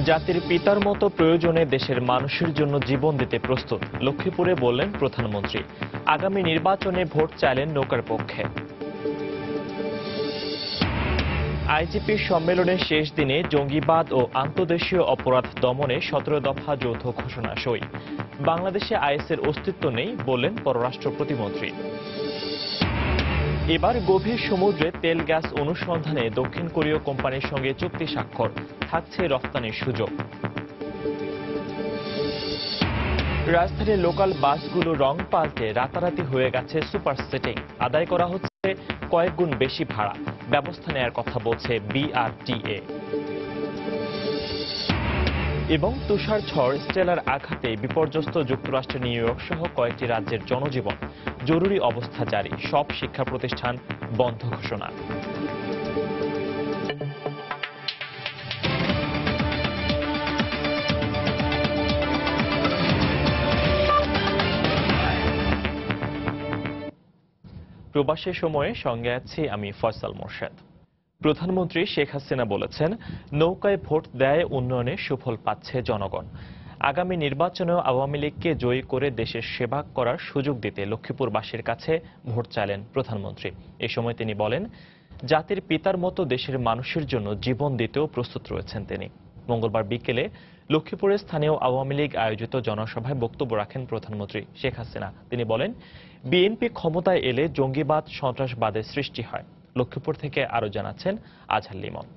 জাতির পিতার মতো প্রয়োজনে দেশের মানুষের জন্য জীবন দিতে প্রস্তুত, লক্ষ্মীপুরে বললেন প্রধানমন্ত্রী। আগামী নির্বাচনে ভোট চাইলেন নৌকার পক্ষে। আইজিপির সম্মেলনের শেষ দিনে জঙ্গিবাদ ও আন্তদেশীয় অপরাধ দমনে 17 দফা যৌথ ঘোষণা সই। বাংলাদেশে আইএসের অস্তিত্ব নেই বললেন পররাষ্ট্র প্রতিমন্ত্রী। এবার গভীর সমুদ্রে তেল গ্যাস অনুসন্ধানে দক্ষিণ কোরীয় কোম্পানির সঙ্গে চুক্তি স্বাক্ষর, থাকছে রফতানির সুযোগ। রাজধানীর লোকাল বাসগুলো রং পাল্টে রাতারাতি হয়ে গেছে সুপার সেটিং, আদায় করা হচ্ছে কয়েক গুণ বেশি ভাড়া, ব্যবস্থা নেয়ার কথা বলছে বিআরটিএ। এবং তুষার ঝড় স্টেলার আঘাতে বিপর্যস্ত যুক্তরাষ্ট্রের নিউ ইয়র্ক সহ কয়েকটি রাজ্যের জনজীবন, জরুরি অবস্থা জারি, সব শিক্ষা প্রতিষ্ঠান বন্ধ ঘোষণা। প্রবাসের সময়ে সঙ্গে আছি আমি ফয়সাল মোর্শেদ। প্রধানমন্ত্রী শেখ হাসিনা বলেছেন, নৌকায় ভোট দেয় উন্নয়নে সুফল পাচ্ছে জনগণ। আগামী নির্বাচনেও আওয়ামী লীগকে জয়ী করে দেশের সেবা করার সুযোগ দিতে লক্ষ্মীপুরবাসীর কাছে ভোট চাইলেন প্রধানমন্ত্রী। এ সময় তিনি বলেন, জাতির পিতার মতো দেশের মানুষের জন্য জীবন দিতেও প্রস্তুত রয়েছেন তিনি। মঙ্গলবার বিকেলে লক্ষ্মীপুরের স্থানীয় আওয়ামী লীগ আয়োজিত জনসভায় বক্তব্য রাখেন প্রধানমন্ত্রী শেখ হাসিনা। তিনি বলেন, বিএনপি ক্ষমতায় এলে জঙ্গিবাদ সন্ত্রাসবাদের সৃষ্টি হয়। লক্ষ্মীপুর থেকে আরো জানাচ্ছেন আজহার লিমন।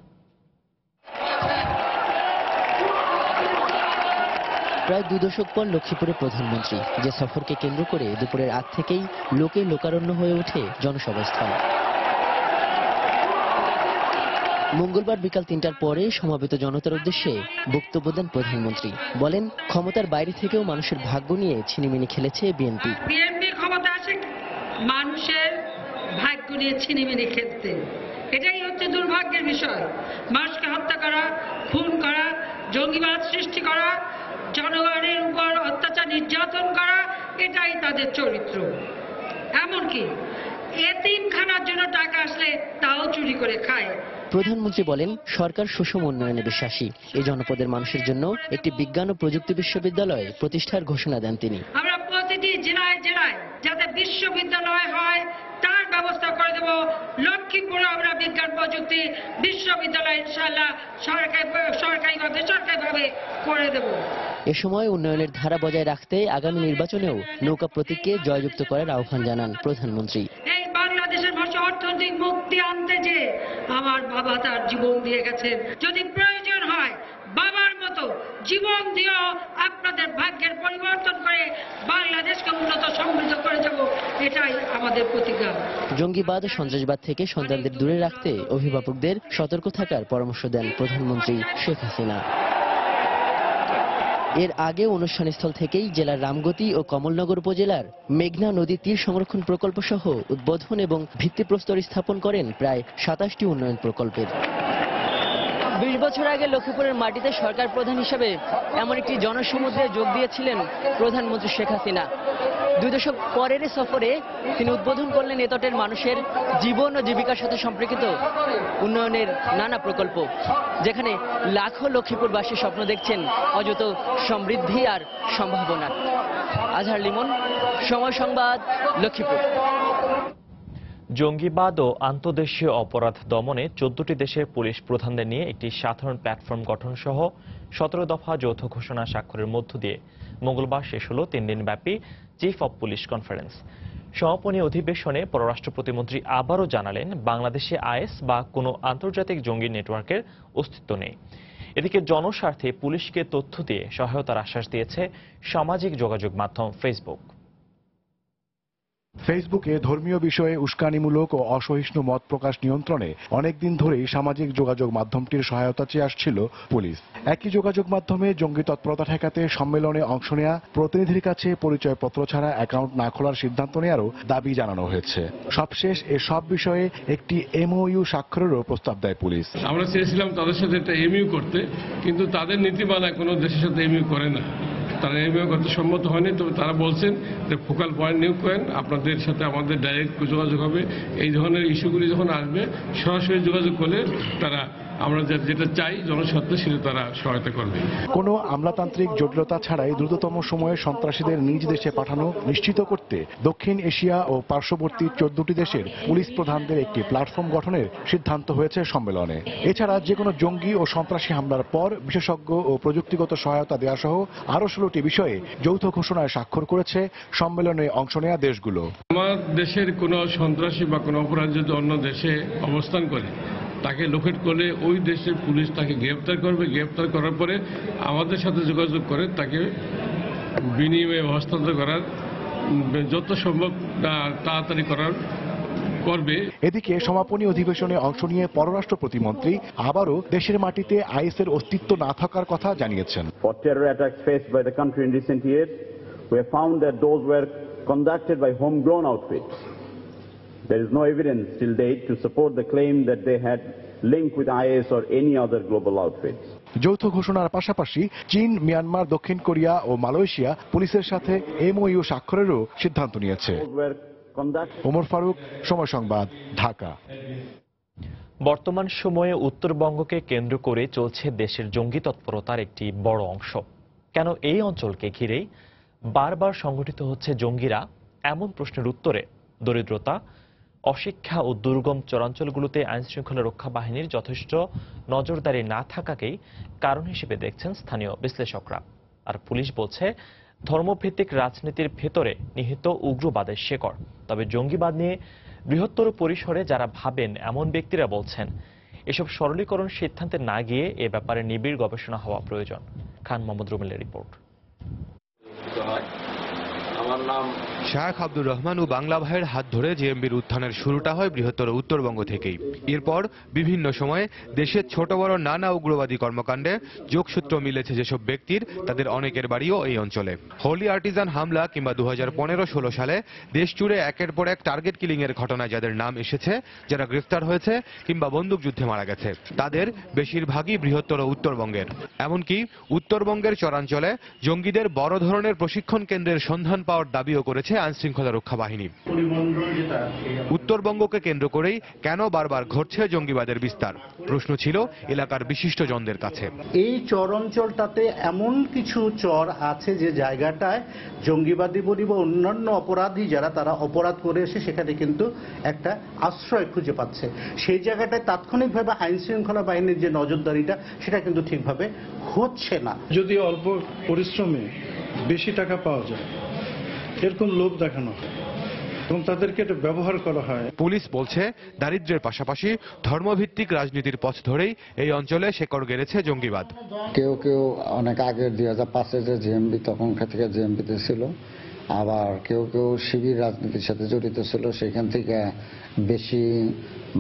প্রায় 2 দশক পর লক্ষ্মীপুরে প্রধানমন্ত্রী, যে সফরকে কেন্দ্র করে দুপুরের আগ থেকেই লোকে লোকারণ্য হয়ে ওঠে জনসভাস্থল। মঙ্গলবার বিকাল 3টার পরে সমাবেত জনতার উদ্দেশ্যে বক্তব্য দেন প্রধানমন্ত্রী। বলেন, ক্ষমতার বাইরে থেকেও মানুষের ভাগ্য নিয়ে ছিনিমিনি খেলেছে বিএনপি। বিএনপি ক্ষমতা আসে মানুষের ভাগ্য নিয়ে ছিনিমিনি খেলতে, এটাই হচ্ছে দুর্ভাগ্যের বিষয়। মানুষকে হত্যা করা, খুন করা, জঙ্গিবাদ সৃষ্টি করা, জনগণের উপর অত্যাচার নির্যাতন করা, এটাই তাদের চরিত্র। এমনকি এতিমখানার জন্য টাকা আসলে তাও চুরি করে খায়। প্রধানমন্ত্রী বলেন, সরকার সুষম উন্নয়নে বিশ্বাসী। এই জনপদের মানুষের জন্য একটি বিজ্ঞান ও প্রযুক্তি বিশ্ববিদ্যালয় প্রতিষ্ঠার ঘোষণা দেন তিনি। আমরা প্রতিটি জেলায় জেলায় যাতে বিশ্ববিদ্যালয় হয় তার ব্যবস্থা করে দেব। লক্ষ্মীপুরে আমরা বিজ্ঞান প্রযুক্তি বিশ্ববিদ্যালয় ইনশাআল্লাহ সরকারিভাবে বেসরকারিভাবে করে দেব। এ সময় উন্নয়নের ধারা বজায় রাখতে আগামী নির্বাচনেও নৌকা প্রতীককে জয়যুক্ত করার আহ্বান জানান প্রধানমন্ত্রী। এই বাংলাদেশের মানুষের অর্থনৈতিক মুক্তি আনতে যে আমার বাবা তার জীবন দিয়ে গেছেন, যদি প্রয়োজন হয় বাবার মতো জীবন দিয়েও আপনাদের ভাগ্যের পরিবর্তন করে বাংলাদেশকে উন্নত সমৃদ্ধ করে যাব, এটাই আমাদের প্রতিজ্ঞা। জঙ্গিবাদ ও সন্ত্রাসবাদ থেকে সন্তানদের দূরে রাখতে অভিভাবকদের সতর্ক থাকার পরামর্শ দেন প্রধানমন্ত্রী শেখ হাসিনা। এর আগে অনুষ্ঠানস্থল থেকেই জেলার রামগতি ও কমলনগর উপজেলার মেঘনা নদী তীর সংরক্ষণ প্রকল্প সহ উদ্বোধন এবং ভিত্তিপ্রস্তর স্থাপন করেন প্রায় 27টি উন্নয়ন প্রকল্পের। 20 বছর আগে লক্ষ্মীপুরের মাটিতে সরকার প্রধান হিসেবে এমন একটি জনসমুদ্রে যোগ দিয়েছিলেন প্রধানমন্ত্রী শেখ হাসিনা। 2 দশক পরের সফরে তিনি উদ্বোধন করলেন এতটের মানুষের জীবন ও জীবিকার সাথে সম্পর্কিত উন্নয়নের নানা প্রকল্প, যেখানে লাখো লক্ষ্মীপুরবাসী স্বপ্ন দেখছেন অযত সমৃদ্ধি আর সম্ভাবনা। আজহার লিমন, সময় সংবাদ, লক্ষ্মীপুর। জঙ্গিবাদ ও আন্তদেশীয় অপরাধ দমনে 14টি দেশের পুলিশ প্রধানদের নিয়ে একটি সাধারণ প্ল্যাটফর্ম গঠন সহ 17 দফা যৌথ ঘোষণা স্বাক্ষরের মধ্য দিয়ে মঙ্গলবার শেষ হল 3 দিনব্যাপী চিফ অব পুলিশ কনফারেন্স। সমাপনী অধিবেশনে পররাষ্ট্র প্রতিমন্ত্রী আবারও জানালেন, বাংলাদেশে আইএস বা কোনো আন্তর্জাতিক জঙ্গি নেটওয়ার্কের অস্তিত্ব নেই। এদিকে জনস্বার্থে পুলিশকে তথ্য দিয়ে সহায়তার আশ্বাস দিয়েছে সামাজিক যোগাযোগ মাধ্যম ফেসবুক। ফেসবুকে ধর্মীয় বিষয়ে উস্কানিমূলক ও অসহিষ্ণু মত প্রকাশ নিয়ন্ত্রণে অনেকদিন ধরেই সামাজিক যোগাযোগ মাধ্যমটির সহায়তা চেয়ে আসছিল পুলিশ। একই যোগাযোগ মাধ্যমে জঙ্গি তৎপরতা ঠেকাতে সম্মেলনে অংশ নেয়া প্রতিনিধির কাছে পরিচয়পত্র ছাড়া অ্যাকাউন্ট না খোলার সিদ্ধান্ত নেওয়ারও দাবি জানানো হয়েছে। সবশেষ এসব বিষয়ে একটি এমওইউ স্বাক্ষরেরও প্রস্তাব দেয় পুলিশ। আমরা চেয়েছিলাম তাদের সাথে একটা এমইউ করতে, কিন্তু তাদের নীতিমালায় কোনো দেশের সাথে এমইউ করে না। তারা এমইউ করতে সম্মত হয়নি। তবে তারা বলছেন যে ফোকাল পয়েন্ট নিয়োগ করেন, আপনাদের সাথে আমাদের ডাইরেক্ট যোগাযোগ হবে। এই ধরনের ইস্যুগুলি যখন আসবে সরাসরি যোগাযোগ করলে তারা আমরা যেটা চাই জনস্বার্থে সেটা তারা সহায়তা করবে। কোনো আমলাতান্ত্রিক জটিলতা ছাড়াই দ্রুততম সময়ে সন্ত্রাসীদের নিজ দেশে পাঠানো নিশ্চিত করতে দক্ষিণ এশিয়া ও পার্শ্ববর্তী 14টি দেশের পুলিশ প্রধানদের একটি প্ল্যাটফর্ম গঠনের সিদ্ধান্ত হয়েছে সম্মেলনে। এছাড়া যে কোনো জঙ্গি ও সন্ত্রাসী হামলার পর বিশেষজ্ঞ ও প্রযুক্তিগত সহায়তা দেওয়া সহ আরও 16টি বিষয়ে যৌথ ঘোষণায় স্বাক্ষর করেছে সম্মেলনে অংশ নেওয়া দেশগুলো। আমার দেশের কোনো সন্ত্রাসী বা কোনো অপরাধ যদি অন্য দেশে অবস্থান করে তাকে লোকেট করলে ওই দেশের পুলিশ তাকে গ্রেপ্তার করবে, গ্রেপ্তার করার পরে আমাদের সাথে যোগাযোগ করে তাকে বিনিময়ে হস্তান্তর করার যত সম্ভব তাড়াতাড়ি করবে। এদিকে সমাপনী অধিবেশনে অংশ নিয়ে পররাষ্ট্র প্রতিমন্ত্রী আবারও দেশের মাটিতে আইএসের অস্তিত্ব না থাকার কথা জানিয়েছেন। For terror attacks faced by the country in recent years, we have found that those were conducted by homegrown outfits. There is no evidence till date to support the claim that they had link with IS or any other global outfits. যৌথ ঘোষণার পাশাপাশি চীন, Myanmar, দক্ষিণ Korea ও Malaysia পুলিশের সাথে MoU স্বাক্ষরেরও সিদ্ধান্ত নিয়েছে। ওমর ফারুক, সময় সংবাদ, ঢাকা। বর্তমান সময়ে উত্তরবঙ্গকে কেন্দ্র করে চলছে দেশের জঙ্গি তৎপরতার একটি বড় অংশ। কেন এই অঞ্চলকে ঘিরেই বারবার সংগঠিত হচ্ছে জঙ্গিরা, এমন প্রশ্নের উত্তরে দরিদ্রতা, অশিক্ষা ও দুর্গম চরাঞ্চলগুলোতে আইনশৃঙ্খলা রক্ষা বাহিনীর যথেষ্ট নজরদারি না থাকাকেই কারণ হিসেবে দেখছেন স্থানীয় বিশ্লেষকরা। আর পুলিশ বলছে ধর্মভিত্তিক রাজনীতির ভেতরে নিহিত উগ্রবাদের শেকড়। তবে জঙ্গিবাদ নিয়ে বৃহত্তর পরিসরে যারা ভাবেন এমন ব্যক্তিরা বলছেন এসব সরলীকরণ সিদ্ধান্তে না গিয়ে এ ব্যাপারে নিবিড় গবেষণা হওয়া প্রয়োজন। খান মোহাম্মদ রুমেলের রিপোর্ট। শাহ আব্দুর রহমান ও বাংলা ভাইয়ের হাত ধরে জেএমবির উত্থানের শুরুটা হয় বৃহত্তর উত্তরবঙ্গ থেকেই। এরপর বিভিন্ন সময়ে দেশের ছোট বড় নানা উগ্রবাদী কর্মকাণ্ডে যোগসূত্র মিলেছে যেসব ব্যক্তির, তাদের অনেকের বাড়িও এই অঞ্চলে। হোলি আর্টিজান হামলা কিংবা 2015-16 সালে দেশ জুড়ে একের পর এক টার্গেট কিলিং এর ঘটনায় যাদের নাম এসেছে, যারা গ্রেফতার হয়েছে কিংবা বন্দুকযুদ্ধে মারা গেছে, তাদের বেশিরভাগই বৃহত্তর উত্তরবঙ্গের। এমনকি উত্তরবঙ্গের চরাঞ্চলে জঙ্গিদের বড় ধরনের প্রশিক্ষণ কেন্দ্রের সন্ধান পাওয়ার দাবিও করেছে আইনশৃঙ্খলা রক্ষা বাহিনী। উত্তরবঙ্গকে কেন্দ্র করেই কেন বারবার ঘটছে জঙ্গিবাদের বিস্তার, প্রশ্ন ছিল এলাকার বিশিষ্টজনদের কাছে। এই চর অঞ্চলটাতে এমন কিছু চর আছে যে জায়গাটায় জঙ্গিবাদী বলি বা অন্যান্য অপরাধী যারা তারা অপরাধ করে এসে সেখানে কিন্তু একটা আশ্রয় খুঁজে পাচ্ছে। সেই জায়গাটায় তাৎক্ষণিকভাবে আইন শৃঙ্খলা বাহিনীর যে নজরদারিটা সেটা কিন্তু ঠিকভাবে হচ্ছে না। যদি অল্প পরিশ্রমে বেশি টাকা পাওয়া যায় এরকম লোভ দেখানো হয় এবং তাদেরকে এটা ব্যবহার করা হয়। পুলিশ বলছে দারিদ্র্যের পাশাপাশি ধর্মভিত্তিক রাজনীতির পথ ধরেই এই অঞ্চলে শেকড় গেড়েছে জঙ্গিবাদ। কেউ কেউ অনেক আগে 2005-এ যে জেএমবি তখনকার থেকে জেএমবিতে ছিল, আবার কেউ কেউ শিবির রাজনীতির সাথে জড়িত ছিল, সেখান থেকে বেশি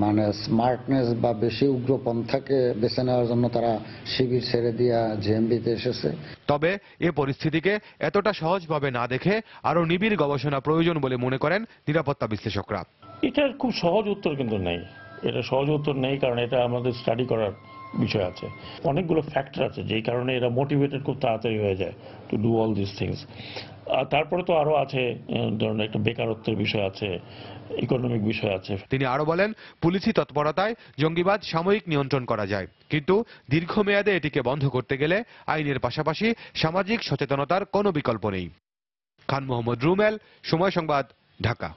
মানে স্মার্টনেস বা বেশি উগ্রপন্থাকে বেছে নেওয়ার জন্য তারা শিবির ছেড়ে দিয়া জেএমবিতে এসেছে। তবে এ পরিস্থিতিকে এতটা সহজভাবে না দেখে আরো নিবিড় গবেষণা প্রয়োজন বলে মনে করেন নিরাপত্তা বিশ্লেষকরা। এটার খুব সহজ উত্তর কিন্তু নেই, এটা সহজ উত্তর নেই, কারণ এটা আমাদের স্টাডি করার বিষয় আছে। অনেকগুলো ফ্যাক্টর আছে যেই কারণে এরা মোটিভেটেড খুব তাড়াতাড়ি হয়ে যায় to do all this things. তারপরে তো আরো আছে, ধরুন একটা বেকারত্বের বিষয় আছে, ইকোনমিক বিষয় আছে। তিনি আরো বলেন, পুলিশি তৎপরতায় জঙ্গিবাদ সাময়িক নিয়ন্ত্রণ করা যায়, কিন্তু দীর্ঘমেয়াদে এটিকে বন্ধ করতে গেলে আইনের পাশাপাশি সামাজিক সচেতনতার কোনো বিকল্প নেই। খান মোহাম্মদ রুমেল, সময় সংবাদ, ঢাকা।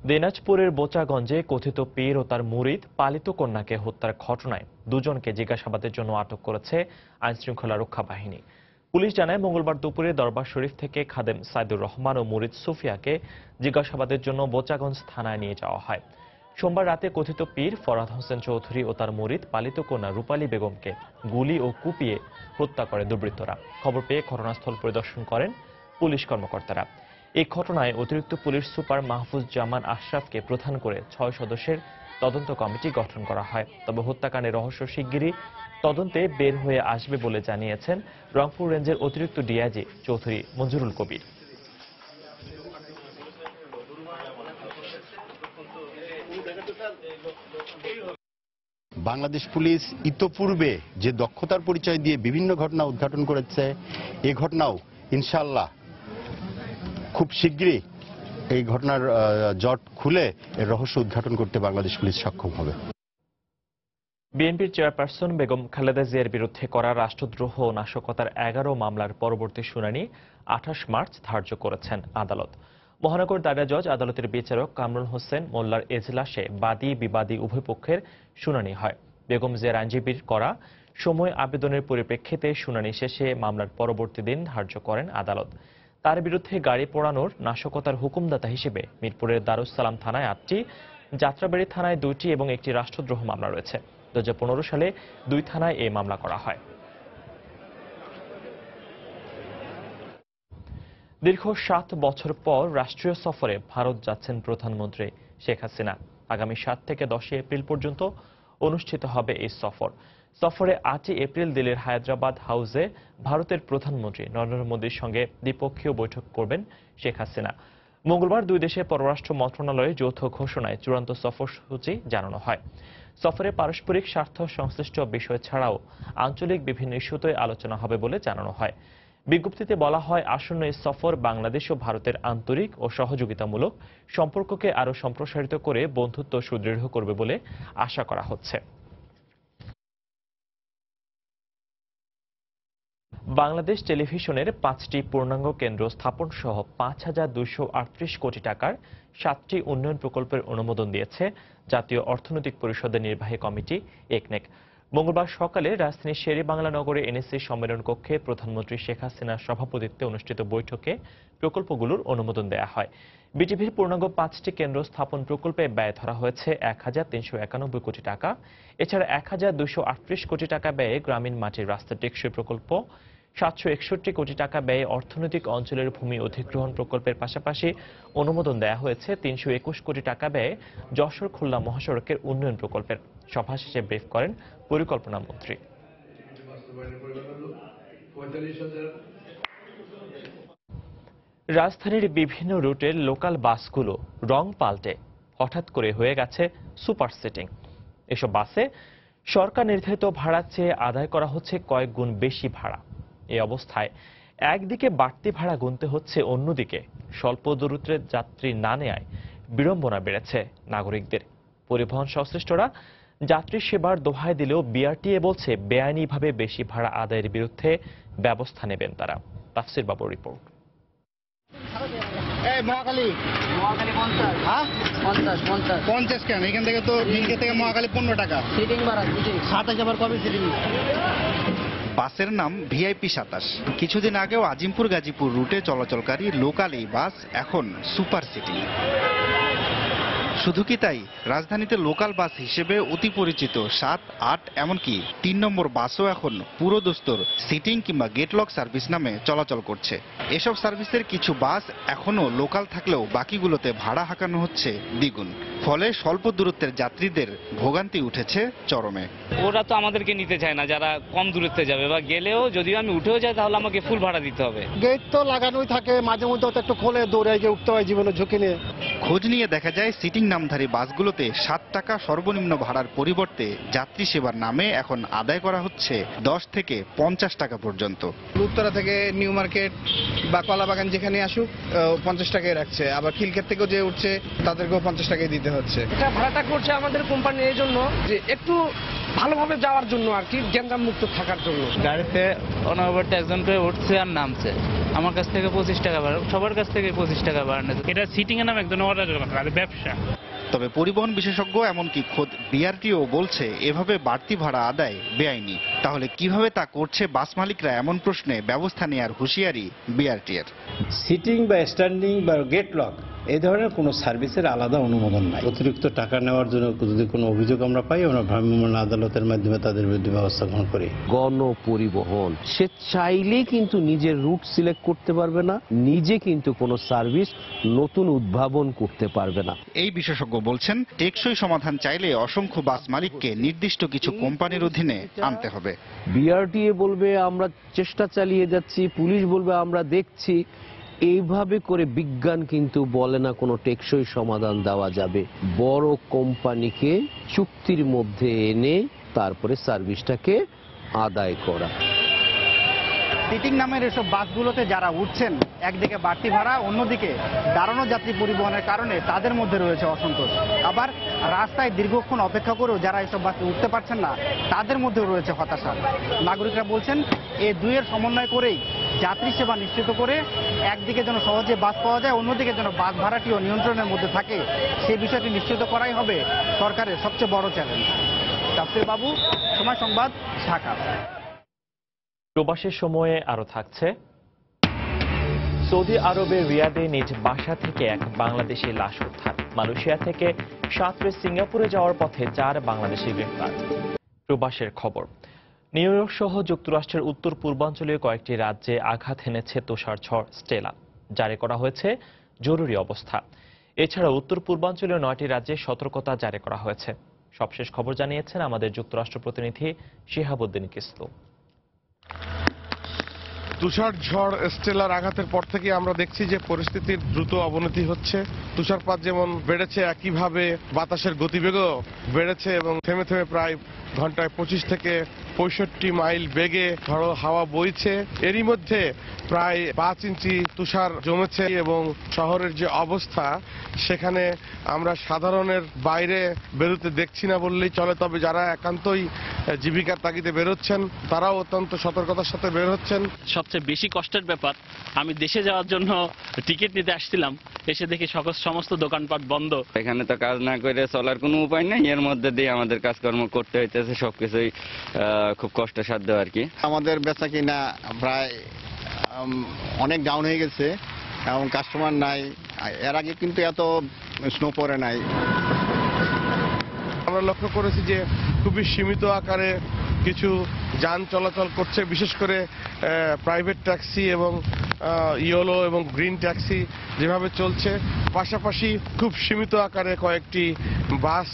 দিনাজপুরের বোচাগঞ্জে কথিত পীর ও তার মুরিদ পালিত কন্যাকে হত্যার ঘটনায় দুজনকে জিজ্ঞাসাবাদের জন্য আটক করেছে আইনশৃঙ্খলা রক্ষা বাহিনী। পুলিশ জানায়, মঙ্গলবার দুপুরে দরবার শরীফ থেকে খাদেম সাইদুর রহমান ও মুরিদ সুফিয়াকে জিজ্ঞাসাবাদের জন্য বোচাগঞ্জ থানায় নিয়ে যাওয়া হয়। সোমবার রাতে কথিত পীর ফরহাদ হোসেন চৌধুরী ও তার মুরিদ পালিত কন্যা রূপালী বেগমকে গুলি ও কুপিয়ে হত্যা করে দুর্বৃত্তরা। খবর পেয়ে ঘটনাস্থল পরিদর্শন করেন পুলিশ কর্মকর্তারা। এই ঘটনায় অতিরিক্ত পুলিশ সুপার মাহফুজ জামান আশরাফকে প্রধান করে 6 সদস্যের তদন্ত কমিটি গঠন করা হয়। তবে হত্যাকাণ্ডের রহস্য শিগগিরই তদন্তে বের হয়ে আসবে বলে জানিয়েছেন রংপুর রেঞ্জের অতিরিক্ত ডিআইজি চৌধুরী মঞ্জুরুল কবির। বাংলাদেশ পুলিশ ইতোপূর্বে যে দক্ষতার পরিচয় দিয়ে বিভিন্ন ঘটনা উদ্ঘাটন করেছে, এই ঘটনাও ইনশাআল্লাহ খুব শীঘ্রই এই ঘটনার জট খুলে এর রহস্য উদ্ঘাটন করতে বাংলাদেশ পুলিশ সক্ষম হবে। বিএনপির চেয়ারপারসন বেগম খালেদা জিয়ার বিরুদ্ধে করা রাষ্ট্রদ্রোহ ও নাশকতার 11 মামলার পরবর্তী শুনানি 28 মার্চ ধার্য করেছেন আদালত। মহানগর দায়রা জজ আদালতের বিচারক কামরুল হোসেন মোল্লার এজলাসে বাদী বিবাদী উভয় পক্ষের শুনানি হয়। বেগম জিয়ার আইনজীবীর করা সময় আবেদনের পরিপ্রেক্ষিতে শুনানি শেষে মামলার পরবর্তী দিন ধার্য করেন আদালত। তার বিরুদ্ধে গাড়ি পোড়ানোর নাশকতার হুকুমদাতা হিসেবে মিরপুরের দারুস সালাম থানায় 8টি, যাত্রাবাড়ি থানায় 2টি এবং একটি রাষ্ট্রদ্রোহ মামলা রয়েছে। 2015 সালে 2 থানায় এই মামলা করা হয়। দীর্ঘ 7 বছর পর রাষ্ট্রীয় সফরে ভারত যাচ্ছেন প্রধানমন্ত্রী শেখ হাসিনা। আগামী 7 থেকে 10 এপ্রিল পর্যন্ত অনুষ্ঠিত হবে এই সফর। সফরে 8 এপ্রিল দিল্লির হায়দ্রাবাদ হাউসে ভারতের প্রধানমন্ত্রী নরেন্দ্র মোদীর সঙ্গে দ্বিপক্ষীয় বৈঠক করবেন শেখ হাসিনা। মঙ্গলবার দুই দেশের পররাষ্ট্র মন্ত্রণালয়ের যৌথ ঘোষণায় চূড়ান্ত সফরসূচি জানানো হয়। সফরে পারস্পরিক স্বার্থ সংশ্লিষ্ট বিষয় ছাড়াও আঞ্চলিক বিভিন্ন ইস্যুতে আলোচনা হবে বলে জানানো হয়। বিজ্ঞপ্তিতে বলা হয়, আসন্ন এই সফর বাংলাদেশ ও ভারতের আন্তরিক ও সহযোগিতামূলক সম্পর্ককে আরও সম্প্রসারিত করে বন্ধুত্ব সুদৃঢ় করবে বলে আশা করা হচ্ছে। বাংলাদেশ টেলিভিশনের 5টি পূর্ণাঙ্গ কেন্দ্র স্থাপন সহ 5,238 কোটি টাকার 7টি উন্নয়ন প্রকল্পের অনুমোদন দিয়েছে জাতীয় অর্থনৈতিক পরিষদের নির্বাহী কমিটি একনেক। মঙ্গলবার সকালে রাজধানীর শেরেবাংলা নগরে এনএসসি সম্মেলন কক্ষে প্রধানমন্ত্রী শেখ হাসিনার সভাপতিত্বে অনুষ্ঠিত বৈঠকে প্রকল্পগুলোর অনুমোদন দেওয়া হয়। বিটিভির পূর্ণাঙ্গ 5টি কেন্দ্র স্থাপন প্রকল্পে ব্যয় ধরা হয়েছে 1,391 কোটি টাকা। এছাড়া 1,238 কোটি টাকা ব্যয়ে গ্রামীণ মাটির রাস্তা টেকসই প্রকল্প, 761 কোটি টাকা ব্যয়ে অর্থনৈতিক অঞ্চলের ভূমি অধিগ্রহণ প্রকল্পের পাশাপাশি অনুমোদন দেওয়া হয়েছে 321 কোটি টাকা ব্যয়ে যশোর খুলনা মহাসড়কের উন্নয়ন প্রকল্পের। সভা শেষে ব্রিফ করেন পরিকল্পনা মন্ত্রী। রাজধানীর বিভিন্ন রুটের লোকাল বাসগুলো রং পাল্টে হঠাৎ করে হয়ে গেছে সুপার সিটিং। এসব বাসে সরকার নির্ধারিত ভাড়ার চেয়ে আদায় করা হচ্ছে কয়েক গুণ বেশি ভাড়া। এই অবস্থায় একদিকে বাড়তি ভাড়া গুনতে হচ্ছে, অন্যদিকে স্বল্প দূরত্বের যাত্রী না নেয়ায় বিড়ম্বনা বেড়েছে নাগরিকদের। পরিবহন সংশ্লিষ্টরা যাত্রী সেবার দোহাই দিলেও বিআরটিএ বলছে বেআইনিভাবে বেশি ভাড়া আদায়ের বিরুদ্ধে ব্যবস্থা নেবেন তারা। তাফসির বাবুর রিপোর্ট। মহাখালী 50 কেন? এখান থেকে তো থেকে মহাখালী 15 টাকা সিটিং ভাড়া। 27 আবার কবে সিটিং? বাসের নাম ভিআইপি 27। কিছুদিন আগেও আজিমপুর গাজীপুর রুটে চলাচলকারী লোকাল এই বাস এখন সুপার সিটি। শুধু কি তাই, রাজধানীতে লোকাল বাস হিসেবে অতি পরিচিত 7, 8 এমনকি 3 নম্বর বাসও এখন পুরো দস্তুর সিটিং কিংবা গেটলক সার্ভিস নামে চলাচল করছে। এসব সার্ভিসের কিছু বাস এখনো লোকাল থাকলেও বাকিগুলোতে ভাড়া হাঁকানো হচ্ছে দ্বিগুণ। ফলে স্বল্প দূরত্বের যাত্রীদের ভোগান্তি উঠেছে চরমে। ওরা তো আমাদেরকে নিতে চায় না যারা কম দূরত্বে যাবে, বা গেলেও যদিও আমি উঠেও যাই তাহলে আমাকে ফুল ভাড়া দিতে হবে। গেট তো লাগানোই থাকে, মাঝে মধ্যে একটু খোলে, দৌড়ে গিয়ে উঠতে হয় জীবনের ঝুঁকি নিয়ে। খোঁজ নিয়ে দেখা যায় সিটিং নামধারী বাসগুলোতে 7 টাকা সর্বনিম্ন ভাড়ার পরিবর্তে যাত্রী সেবার নামে এখন আদায় করা হচ্ছে 10 থেকে 50 টাকা পর্যন্ত। উত্তরা থেকে নিউ মার্কেট বা কলাবাগান যেখানে আসুক 50 টাকায় রাখছে, আবার খিলক্ষেত থেকেও যে উঠছে তাদেরকেও 50 টাকায় দিতে হচ্ছে। এটা ভাড়াটা করছে আমাদের কোম্পানি এই জন্য যে একটু ভালোভাবে যাওয়ার জন্য আর কি, গ্যাঞ্জাম মুক্ত থাকার জন্য। গাড়িতে অনবরত একজন করে উঠছে আর নামছে, আমার কাছ থেকে 25 টাকা ভাড়া, সবার কাছ থেকে 25 টাকা ভাড়া নেয়। এটা সিটিং এর নাম একজন অর্ডার ব্যবসা। তবে পরিবহন বিশেষজ্ঞ এমনকি খোদ বিআরটিও বলছে এভাবে বাড়তি ভাড়া আদায় বেআইনি। তাহলে কিভাবে তা করছে বাস মালিকরা, এমন প্রশ্নে ব্যবস্থা নেওয়ার হুঁশিয়ারি বিআরটিএর। সিটিং বা স্ট্যান্ডিং বা গেট লক এই ধরনের কোনো সার্ভিসের আলাদা অনুমোদন নাই। অতিরিক্ত টাকা নেওয়ার জন্য যদি কোনো অভিযোগ আমরা পাই, আমরা ভ্রাম্যমাণ আদালতের মাধ্যমে তাদের বিরুদ্ধে ব্যবস্থা গ্রহণ করি। গণপরিবহন সে চাইলেই কিন্তু নিজের রুট সিলেক্ট করতে পারবে না, নিজে কিন্তু কোনো সার্ভিস নতুন উদ্ভাবন করতে পারবে না। এই বিশেষজ্ঞ বলছেন, টেকসই সমাধান চাইলে অসংখ্য বাস মালিককে নির্দিষ্ট কিছু কোম্পানির অধীনে আনতে হবে। বিআরটিএ বলবে আমরা চেষ্টা চালিয়ে যাচ্ছি, পুলিশ বলবে আমরা দেখছি। এইভাবে করে বিজ্ঞান কিন্তু বলে না কোনো টেকসই সমাধান দেওয়া যাবে। বড় কোম্পানিকে চুক্তির মধ্যে এনে তারপরে সার্ভিসটাকে আদায় করা। সিটিং নামের এসব বাসগুলোতে যারা উঠছেন, একদিকে বাড়তি ভাড়া, অন্যদিকে দাঁড়ানো যাত্রী পরিবহনের কারণে তাদের মধ্যে রয়েছে অসন্তোষ। আবার রাস্তায় দীর্ঘক্ষণ অপেক্ষা করেও যারা এসব বাসে উঠতে পারছেন না, তাদের মধ্যেও রয়েছে হতাশা। নাগরিকরা বলছেন এই দুইয়ের সমন্বয় করেই যাত্রী সেবা নিশ্চিত করে একদিকে যেন সহজে বাস পাওয়া যায়, অন্যদিকে যেন বাস ভাড়াটিও নিয়ন্ত্রণের মধ্যে থাকে, সেই বিষয়টি নিশ্চিত করাই হবে সরকারের সবচেয়ে বড় চ্যালেঞ্জ। তাফসীর বাবু, সময় সংবাদ, ঢাকা। প্রবাসের সময়ে আরো থাকছে, সৌদি আরবের রিয়াদে নিজ বাসা থেকে এক বাংলাদেশি লাশ উদ্ধার। মালয়েশিয়া থেকে সাঁতরে সিঙ্গাপুরে যাওয়ার পথে 4 বাংলাদেশি গ্রেফতার। প্রবাসের খবর, নিউ ইয়র্ক সহ যুক্তরাষ্ট্রের উত্তর পূর্বাঞ্চলীয় কয়েকটি রাজ্যে আঘাত এনেছে তুষার ঝড় স্টেলা। জারি করা হয়েছে জরুরি অবস্থা। এছাড়া উত্তর পূর্বাঞ্চলীয় 9টি রাজ্যে সতর্কতা জারি করা হয়েছে। সবশেষ খবর জানিয়েছেন আমাদের যুক্তরাষ্ট্র প্রতিনিধি শিহাবুদ্দিন কিসলু। তুষার ঝড় স্টেলার আঘাতের পর থেকে আমরা দেখছি যে পরিস্থিতির দ্রুত অবনতি হচ্ছে। তুষারপাত যেমন বেড়েছে, একইভাবে বাতাসের গতিবেগও বেড়েছে এবং থেমে থেমে প্রায় ঘন্টায় 25 থেকে 65 মাইল বেগে ঝড়ো হাওয়া বইছে। এরই মধ্যে প্রায় 5 ইঞ্চি তুষার জমেছে এবং শহরের যে অবস্থা, সেখানে আমরা সাধারণের বাইরে বেরোতে দেখছি না বললেই চলে। তবে যারা একান্তই জীবিকার তাগিদে বেরোচ্ছেন, তারাও অত্যন্ত সতর্কতার সাথে বের হচ্ছেন। সবচেয়ে বেশি কষ্টের ব্যাপার, আমি দেশে যাওয়ার জন্য টিকিট নিতে আসছিলাম, এসে দেখি সমস্ত দোকানপাট বন্ধ। এখানে তো কাজ না করে চলার কোনো উপায় নেই, এর মধ্যে দিয়ে আমাদের কাজকর্ম করতে হইতেছে। সবকিছুই খুব কষ্টসাধ্য আর কি। আমাদের বেচা কিনা প্রায় অনেক ডাউন হয়ে গেছে এবং কাস্টমার নাই। এর আগে কিন্তু এত স্নো পড়ে নাই। আমরা লক্ষ্য করেছি যে খুবই সীমিত আকারে কিছু যান চলাচল করছে, বিশেষ করে প্রাইভেট ট্যাক্সি এবং ইয়েলো এবং গ্রিন ট্যাক্সি যেভাবে চলছে। পাশাপাশি খুব সীমিত আকারে কয়েকটি বাস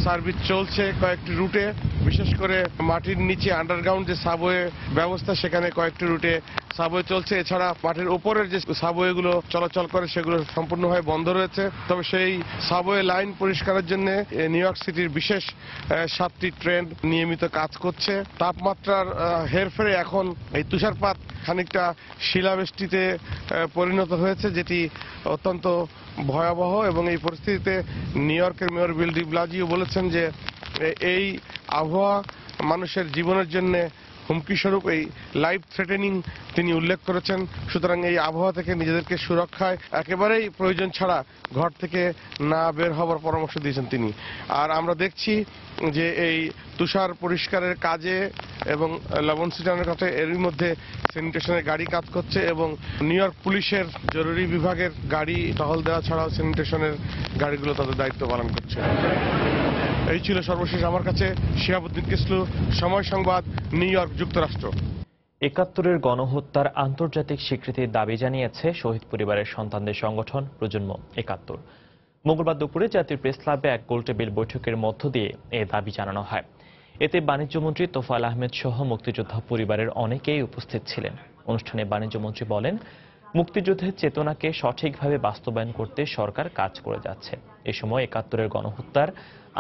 সার্ভিস চলছে কয়েকটি রুটে, বিশেষ করে মাটির নিচে আন্ডারগ্রাউন্ড যে সাবওয়ে ব্যবস্থা, সেখানে কয়েকটি রুটে সাবওয়ে চলছে। এছাড়া মাটির উপরের যে সাবওয়েগুলো চলাচল করে সেগুলো সম্পূর্ণভাবে বন্ধ রয়েছে। তবে সেই সাবওয়ে লাইন পরিষ্কারের জন্য নিউ ইয়র্ক সিটির বিশেষ 7টি ট্রেন নিয়মিত কাজ করছে। তাপমাত্রার হেরফেরে এখন এই তুষারপাত খানিকটা শিলাবৃষ্টিতে পরিণত হয়েছে, যেটি অত্যন্ত ভয়াবহ। এবং এই পরিস্থিতিতে নিউ ইয়র্কের মেয়র বিল ডি ব্লাজিও বলেছেন যে এই আবহাওয়া মানুষের জীবনের জন্য হুমকি স্বরূপ, এই লাইফ থ্রেটেনিং তিনি উল্লেখ করেছেন। সুতরাং এই আবহাওয়া থেকে নিজেদেরকে সুরক্ষায় একেবারেই প্রয়োজন ছাড়া ঘর থেকে না বের হবার পরামর্শ দিয়েছেন তিনি। আর আমরা দেখছি যে এই তুষার পরিষ্কারের কাজে এবং লবণ ছিটানোর কাছে এরই মধ্যে স্যানিটেশনের গাড়ি কাজ করছে এবং নিউ ইয়র্ক পুলিশের জরুরি বিভাগের গাড়ি টহল দেওয়া ছাড়াও স্যানিটেশনের গাড়িগুলো তাদের দায়িত্ব পালন করছে। এই ছিল সর্বশেষ আমার কাছে শিহাবুদ্দিন কিসলু, সময় সংবাদ, নিউ ইয়র্ক, যুক্তরাষ্ট্র। ৭১-এর গণহত্যার আন্তর্জাতিক স্বীকৃতির দাবি জানিয়েছে শহীদ পরিবারের সন্তানদের সংগঠন প্রজন্ম ৭১। মঙ্গলবার দুপুরে জাতীয় প্রেস ক্লাবে এক গোলটেবিল বৈঠকের মধ্য দিয়ে এ দাবি জানানো হয়। এতে বাণিজ্যমন্ত্রী তোফায়েল আহমেদ সহ মুক্তিযোদ্ধা পরিবারের অনেকেই উপস্থিত ছিলেন। অনুষ্ঠানে বাণিজ্যমন্ত্রী বলেন, মুক্তিযুদ্ধের চেতনাকে সঠিকভাবে বাস্তবায়ন করতে সরকার কাজ করে যাচ্ছে। এ সময় ৭১-এর গণহত্যার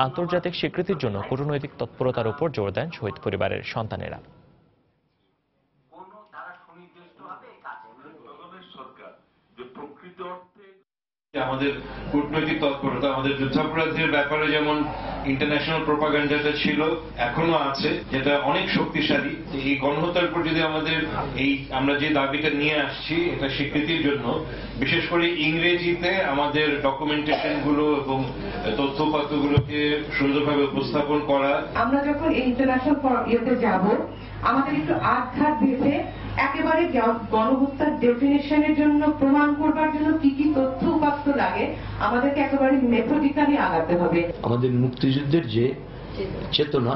আন্তর্জাতিক স্বীকৃতির জন্য কূটনৈতিক তৎপরতার উপর জোর দেন শহীদ পরিবারের সন্তানেরা। আমাদের কূটনৈতিক তৎপরতা, আমাদের যুদ্ধাপরাধীর ব্যাপারে যেমন ইন্টারন্যাশনাল প্রোপাগান্ডাটা ছিল, এখনো আছে, যেটা অনেক শক্তিশালী। এই গণহত্যার উপর যদি আমাদের আমরা যে দাবিটা নিয়ে আসছি, এটা স্বীকৃতির জন্য, বিশেষ করে ইংরেজিতে আমাদের ডকুমেন্টেশন গুলো এবং তথ্যপত্রগুলোকে সুন্দরভাবে উপস্থাপন করা। আমরা যখন এই ইন্টারন্যাশনাল ইয়েতে যাব, আমাদের একটু আঘাত ভেবে একেবারে গণহত্যার ডেফিনেশনের জন্য, প্রমাণ করবার জন্য কি কি তথ্য উপাত্ত লাগে, আমাদেরকে একেবারে মেথডিক্যালি আগাতে হবে। আমাদের মুক্তিযুদ্ধের যে চেতনা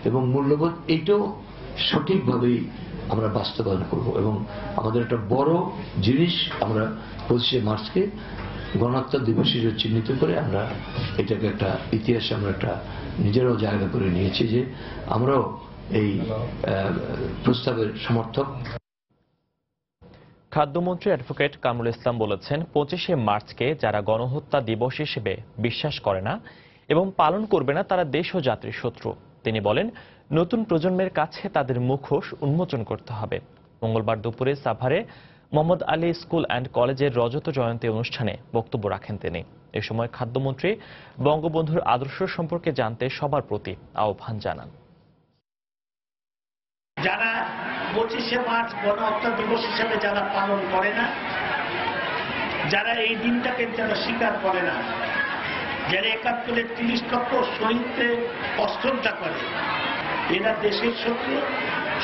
এবং মূল্যবোধ, এইটাও সঠিকভাবেই আমরা বাস্তবায়ন করব এবং আমাদের একটা বড় জিনিস, আমরা 25শে মার্চকে গণহত্যা দিবস হিসেবে চিহ্নিত করে আমরা এটাকে একটা ইতিহাসে আমরা একটা নিজেরাও জায়গা করে নিয়েছি যে আমরাও এই প্রস্তাবের সমর্থক। খাদ্যমন্ত্রী অ্যাডভোকেট কামরুল ইসলাম বলেছেন, 25শে মার্চকে যারা গণহত্যা দিবস হিসেবে বিশ্বাস করে না এবং পালন করবে না, তারা দেশ ও জাতির শত্রু। তিনি বলেন, নতুন প্রজন্মের কাছে তাদের মুখোশ উন্মোচন করতে হবে। মঙ্গলবার দুপুরে সাভারে মোহাম্মদ আলী স্কুল অ্যান্ড কলেজের রজত জয়ন্তী অনুষ্ঠানে বক্তব্য রাখেন তিনি। এ সময় খাদ্যমন্ত্রী বঙ্গবন্ধুর আদর্শ সম্পর্কে জানতে সবার প্রতি আহ্বান জানান। যারা 25শে মার্চ গণ হত্যা দিবস হিসেবে যারা পালন করে না, যারা এই দিনটাকে যারা স্বীকার করে না, যারা 71-এর 30 লক্ষ শহীদকে অশ্রদ্ধা করে, এরা দেশের শত্রু,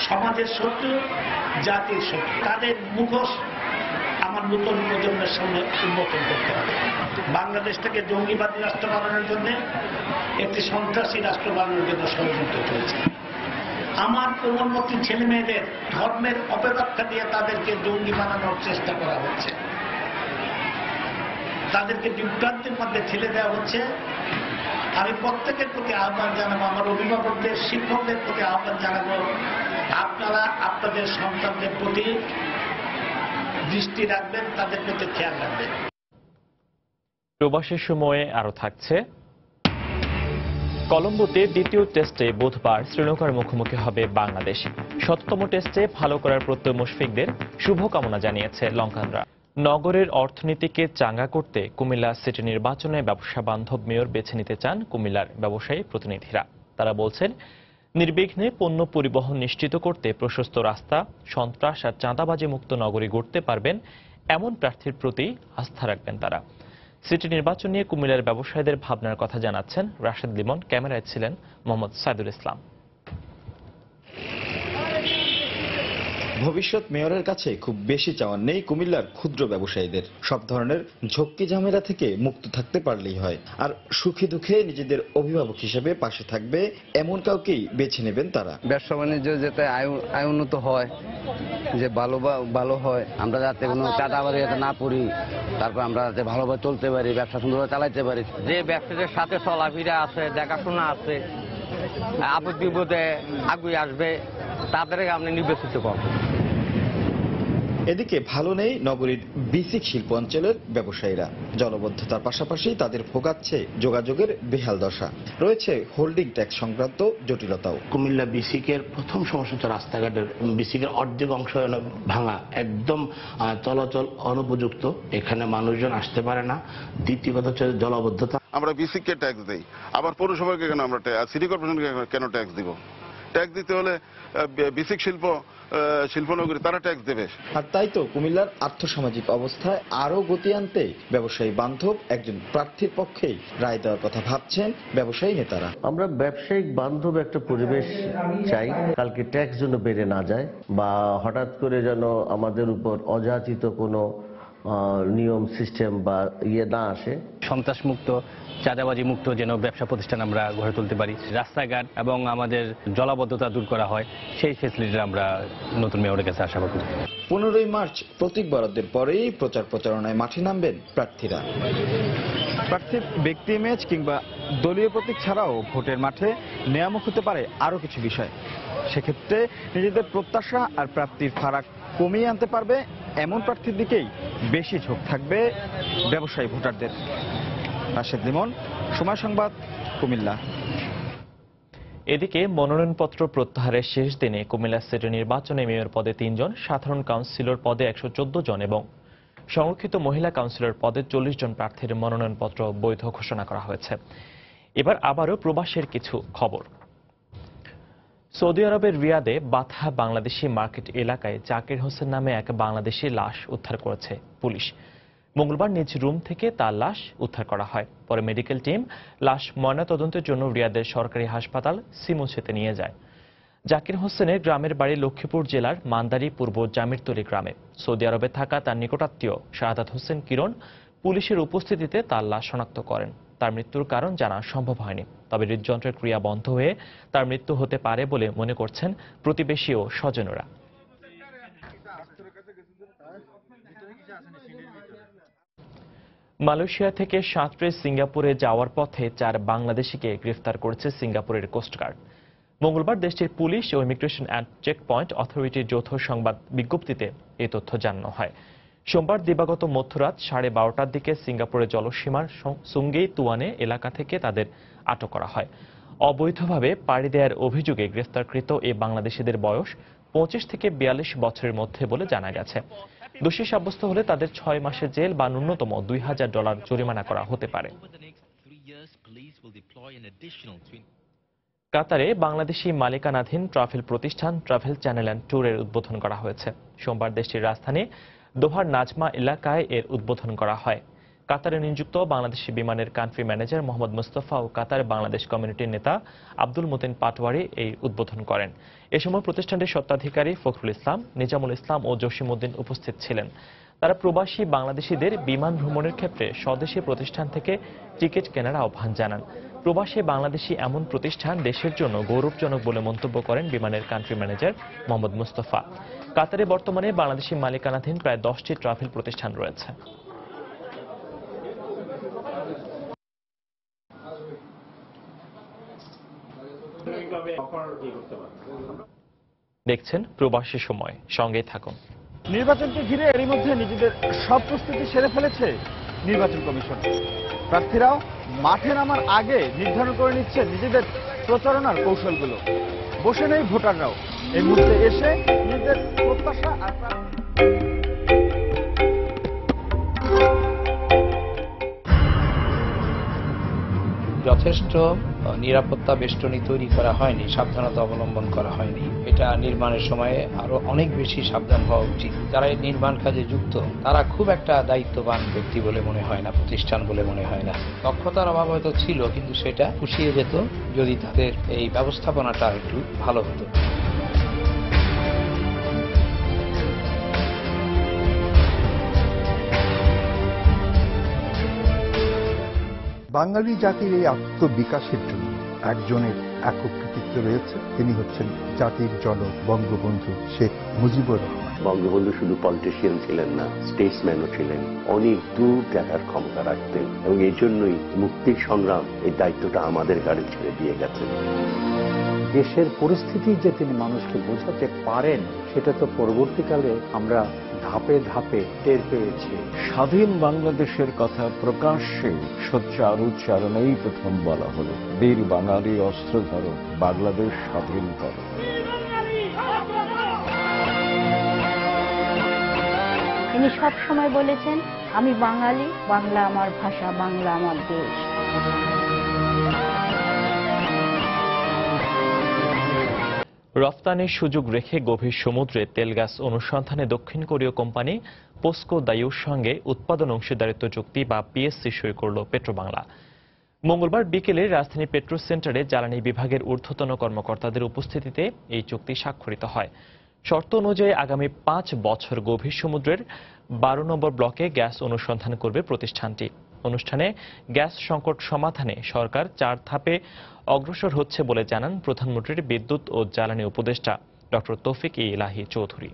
সমাজের শত্রু, জাতির শত্রু। তাদের মুখোশ আমার নতুন প্রজন্মের সামনে উন্মোচন করতে হবে। বাংলাদেশটাকে জঙ্গিবাদী রাষ্ট্র বানানোর জন্য, একটি সন্ত্রাসী রাষ্ট্র বানানোর জন্য ষড়যন্ত্র চলছে। আমার প্রধানমন্ত্রী ছেলে মেয়েদের ধর্মের অপব্যাখ্যা দিয়ে তাদেরকে জঙ্গি বানানোর চেষ্টা করা হচ্ছে, তাদেরকে বিভ্রান্তির মধ্যে ঠেলে দেওয়া হচ্ছে। আমি প্রত্যেকের প্রতি আহ্বান জানাবো, আমার অভিভাবকদের, শিক্ষকদের প্রতি আহ্বান জানাবো, আপনারা আপনাদের সন্তানদের প্রতি দৃষ্টি রাখবেন, তাদের প্রতি খেয়াল রাখবেন। প্রবাসের সময়ে আরো থাকছে, কলম্বোতে দ্বিতীয় টেস্টে বুধবার শ্রীলঙ্কার মুখোমুখি হবে বাংলাদেশ। ৭তম টেস্টে ভালো করার প্রত্যয় মুশফিকদের শুভকামনা জানিয়েছে লঙ্কানরা। নগরের অর্থনীতিকে চাঙ্গা করতে কুমিল্লা সিটি নির্বাচনে ব্যবসা বান্ধব মেয়র বেছে নিতে চান কুমিল্লার ব্যবসায়ী প্রতিনিধিরা। তারা বলছেন, নির্বিঘ্নে পণ্য পরিবহন নিশ্চিত করতে প্রশস্ত রাস্তা, সন্ত্রাস আর চাঁদাবাজি মুক্ত নগরী গড়তে পারবেন এমন প্রার্থীর প্রতি আস্থা রাখবেন তারা। সিটি নির্বাচন নিয়ে কুমিল্লার ব্যবসায়ীদের ভাবনার কথা জানাচ্ছেন রাশেদ লিমন। ক্যামেরায় ছিলেন মোহাম্মদ সাইদুল ইসলাম। ভবিষ্যৎ মেয়রের কাছে খুব বেশি চাওয়ার নেই কুমিল্লার ক্ষুদ্র ব্যবসায়ীদের। সব ধরনের ঝক্কি ঝামেলা থেকে মুক্ত থাকতে পারলেই হয়। আর সুখে দুঃখে নিজেদের অভিভাবক হিসেবে পাশে থাকবে এমন কাউকেই বেছে নেবেন তারা। ব্যবসা বাণিজ্য যাতে আয় উন্নত হয়, যে ভালো হয়, আমরা যাতে কোনো চাঁদাবাজি যাতে না পড়ি, তারপর আমরা যাতে ভালোভাবে চলতে পারি, ব্যবসা সুন্দরভাবে চালাইতে পারি। যে ব্যবসাদের সাথে চলাফেরা আছে, দেখাশোনা আছে, আপদ বিপদে আগুয়ে আসবে, তাদেরকে আপনি নির্বাচিত করবেন। এদিকে ভালো নেই নগরীর বিসিক শিল্প অঞ্চলের ব্যবসায়ীরা। জলবদ্ধতার পাশাপাশি তাদের ভোগাচ্ছে যোগাযোগের বেহাল দশা, রয়েছে হোল্ডিং ট্যাক্স সংক্রান্ত জটিলতাও। কুমিল্লা বিসিকের প্রথম সমস্যা হচ্ছে রাস্তাঘাটের। বিসিকের অর্ধেক অংশ ভাঙা, একদম চলাচল অনুপযুক্ত, এখানে মানুষজন আসতে পারে না। দ্বিতীয় কথা হচ্ছে জলবদ্ধতা। আমরা বিসিককে ট্যাক্স দেই, আবার পৌরসভাকে কেন আমরা সিটি কর্পোরেশনকে কেন ট্যাক্স দিব? ট্যাক্স দিতে হলে বিসিক শিল্পনগরী তারা ট্যাক্স দেবে। আর তাই তো কুমিল্লার আর্থসামাজিক অবস্থায় আরো গতি আনতে ব্যবসায়ী বান্ধব একজন প্রার্থীর পক্ষেই রায় দেওয়ার কথা ভাবছেন ব্যবসায়ী নেতারা। আমরা ব্যবসায়িক বান্ধব একটা পরিবেশ চাই, কালকে ট্যাক্স যেন বেড়ে না যায় বা হঠাৎ করে যেন আমাদের উপর অযাচিত কোনো নিয়ম সিস্টেম বা না আসে। সন্ত্রাস মুক্ত, চাঁদাবাজি মুক্ত যেন ব্যবসা প্রতিষ্ঠান আমরা গড়ে তুলতে পারি, রাস্তাঘাট এবং আমাদের জলাবদ্ধতা দূর করা হয়, সেই ফেসিলিটি আমরা নতুন মেয়রের কাছে আশা করি। 15ই মার্চ প্রতীক বরাদ্দের পরেই প্রচারণায় মাঠে নামবেন প্রার্থীরা। প্রার্থীর ব্যক্তি ইমেজ কিংবা দলীয় প্রতীক ছাড়াও ভোটের মাঠে নেয়ামুখ হতে পারে আরও কিছু বিষয়। সেক্ষেত্রে নিজেদের প্রত্যাশা আর প্রাপ্তির ফারাক কমিয়ে আনতে পারবে এমন প্রার্থীর দিকেই বেশি ঝোঁক থাকবে ব্যবসায়ী ভোটারদের। রাশেদ লিমন, সময় সংবাদ, কুমিল্লা। এদিকে মনোনয়নপত্র প্রত্যাহারের শেষ দিনে কুমিল্লা সিটি নির্বাচনে মেয়র পদে 3 জন, সাধারণ কাউন্সিলর পদে 114 জন এবং সংরক্ষিত মহিলা কাউন্সিলর পদে 40 জন প্রার্থীর মনোনয়নপত্র বৈধ ঘোষণা করা হয়েছে। এবার আবারও প্রবাসের কিছু খবর। সৌদি আরবের রিয়াদে বাথা বাংলাদেশি মার্কেট এলাকায় জাকির হোসেন নামে এক বাংলাদেশি লাশ উদ্ধার করেছে পুলিশ। মঙ্গলবার নিজ রুম থেকে তার লাশ উদ্ধার করা হয়। পরে মেডিকেল টিম লাশ ময়নাতদন্তের জন্য রিয়াদের সরকারি হাসপাতাল সিমুসেতে নিয়ে যায়। জাকির হোসেনের গ্রামের বাড়ি লক্ষ্মীপুর জেলার মান্দারি পূর্ব জামিরতলী গ্রামে। সৌদি আরবে থাকা তার নিকটাত্মীয় শাহাদাত হোসেন কিরণ পুলিশের উপস্থিতিতে তার লাশ শনাক্ত করেন। তার মৃত্যুর কারণ জানা সম্ভব হয়নি, তবে হৃদযন্ত্রের ক্রিয়া বন্ধ হয়ে তার মৃত্যু হতে পারে বলে মনে করছেন প্রতিবেশী ও স্বজনরা। মালয়েশিয়া থেকে সাঁতরে সিঙ্গাপুরে যাওয়ার পথে 4 বাংলাদেশিকে গ্রেফতার করেছে সিঙ্গাপুরের কোস্টগার্ড। মঙ্গলবার দেশটির পুলিশ ও ইমিগ্রেশন অ্যান্ড চেকপয়েন্ট অথরিটির যৌথ সংবাদ বিজ্ঞপ্তিতে এই তথ্য জানানো হয়। সোমবার দিবাগত মধ্যরাত 12:30টার দিকে সিঙ্গাপুরের জলসীমার সুঙ্গেই তুয়ানে এলাকা থেকে তাদের আটক করা হয়। অবৈধভাবে পাড়ি দেওয়ার অভিযোগে গ্রেফতারকৃত এই বাংলাদেশিদের বয়স 25 থেকে 42 বছরের মধ্যে বলে জানা গেছে। দোষী সাব্যস্ত হলে তাদের 6 মাসের জেল বা ন্যূনতম $2000 জরিমানা করা হতে পারে। কাতারে বাংলাদেশি মালিকানাধীন ট্রাভেল প্রতিষ্ঠান ট্রাভেল চ্যানেল অ্যান্ড ট্যুরের উদ্বোধন করা হয়েছে। সোমবার দেশটির রাজধানী দোহার নাজমা এলাকায় এর উদ্বোধন করা হয়। কাতারে নিযুক্ত বাংলাদেশি বিমানের কান্ট্রি ম্যানেজার মোহাম্মদ মুস্তফা ও কাতার বাংলাদেশ কমিউনিটির নেতা আব্দুল মতিন পাটোয়ারি এই উদ্বোধন করেন। এ সময় প্রতিষ্ঠানটির স্বত্বাধিকারী ফখরুল ইসলাম, নিজামুল ইসলাম ও জসিমউদ্দিন উপস্থিত ছিলেন। তারা প্রবাসী বাংলাদেশিদের বিমান ভ্রমণের ক্ষেত্রে স্বদেশী প্রতিষ্ঠান থেকে টিকিট কেনার আহ্বান জানান। প্রবাসী বাংলাদেশি এমন প্রতিষ্ঠান দেশের জন্য গৌরবজনক বলে মন্তব্য করেন বিমানের কান্ট্রি ম্যানেজার মোহাম্মদ মুস্তফা। কাতারে বর্তমানে বাংলাদেশি মালিকানাধীন প্রায় 10টি ট্রাভেল প্রতিষ্ঠান রয়েছে। দেখছেন প্রবাসী সময়, সঙ্গেই থাকুন। নির্বাচনকে ঘিরে এরই মধ্যে নিজেদের সব প্রস্তুতি সেরে ফেলেছে নির্বাচন কমিশন। প্রার্থীরাও মাঠে নামার আগে নির্ধারণ করে নিচ্ছে নিজেদের প্রচারণার কৌশলগুলো। বসে নেই ভোটাররাও, এই মুহূর্তে এসে নিজেদের প্রত্যাশা আর যথেষ্ট নিরাপত্তা বেষ্টনী তৈরি করা হয়নি, সাবধানতা অবলম্বন করা হয়নি। এটা নির্মাণের সময়ে আরো অনেক বেশি সাবধান হওয়া উচিত। যারা এই নির্মাণ কাজে যুক্ত তারা খুব একটা দায়িত্ববান ব্যক্তি বলে মনে হয় না, প্রতিষ্ঠান বলে মনে হয় না। দক্ষতার অভাব হয়তো ছিল, কিন্তু সেটা পুষিয়ে যেত যদি তাদের এই ব্যবস্থাপনাটা একটু ভালো হতো। বাঙালি জাতির এই আত্মবিকাশের জন্য একজনের একক কৃতিত্ব রয়েছে, তিনি হচ্ছেন জাতির জনক বঙ্গবন্ধু শেখ মুজিবুর রহমান। বঙ্গবন্ধু শুধু পলিটিশিয়ান ছিলেন না, স্টেটসম্যানও ছিলেন। অনেক দূর দেখার ক্ষমতা রাখতেন এবং এই জন্যই মুক্তির সংগ্রাম এই দায়িত্বটা আমাদের ঘাড়ে ছেড়ে দিয়ে গেছেন। দেশের পরিস্থিতি যে তিনি মানুষকে বোঝাতে পারেন সেটা তো পরবর্তীকালে আমরা ধাপে ধাপে টের পেয়েছি। স্বাধীন বাংলাদেশের কথা প্রকাশ্যে সোচ্চার উচ্চারণেই প্রথম বলা হলো, বীর বাঙালি অস্ত্র ধরো, বাংলাদেশ স্বাধীন করো। তিনি সব সময় বলেছেন, আমি বাঙালি, বাংলা আমার ভাষা, বাংলা আমার দেশ। রফতানির সুযোগ রেখে গভীর সমুদ্রে তেল গ্যাস অনুসন্ধানে দক্ষিণ কোরীয় কোম্পানি পোস্কো দাইউর সঙ্গে উৎপাদন অংশীদারিত্ব চুক্তি বা পিএসসি সই করল পেট্রোবাংলা। মঙ্গলবার বিকেলে রাজধানী পেট্রো সেন্টারে জ্বালানি বিভাগের ঊর্ধ্বতন কর্মকর্তাদের উপস্থিতিতে এই চুক্তি স্বাক্ষরিত হয়। শর্ত অনুযায়ী আগামী 5 বছর গভীর সমুদ্রের 12 নম্বর ব্লকে গ্যাস অনুসন্ধান করবে প্রতিষ্ঠানটি। অনুষ্ঠানে গ্যাস সংকট সমাধানে সরকার 4 ধাপে অগ্রসর হচ্ছে বলে জানান প্রধানমন্ত্রীর বিদ্যুৎ ও জ্বালানি উপদেষ্টা ডক্টর তৌফিক ইলাহি চৌধুরী।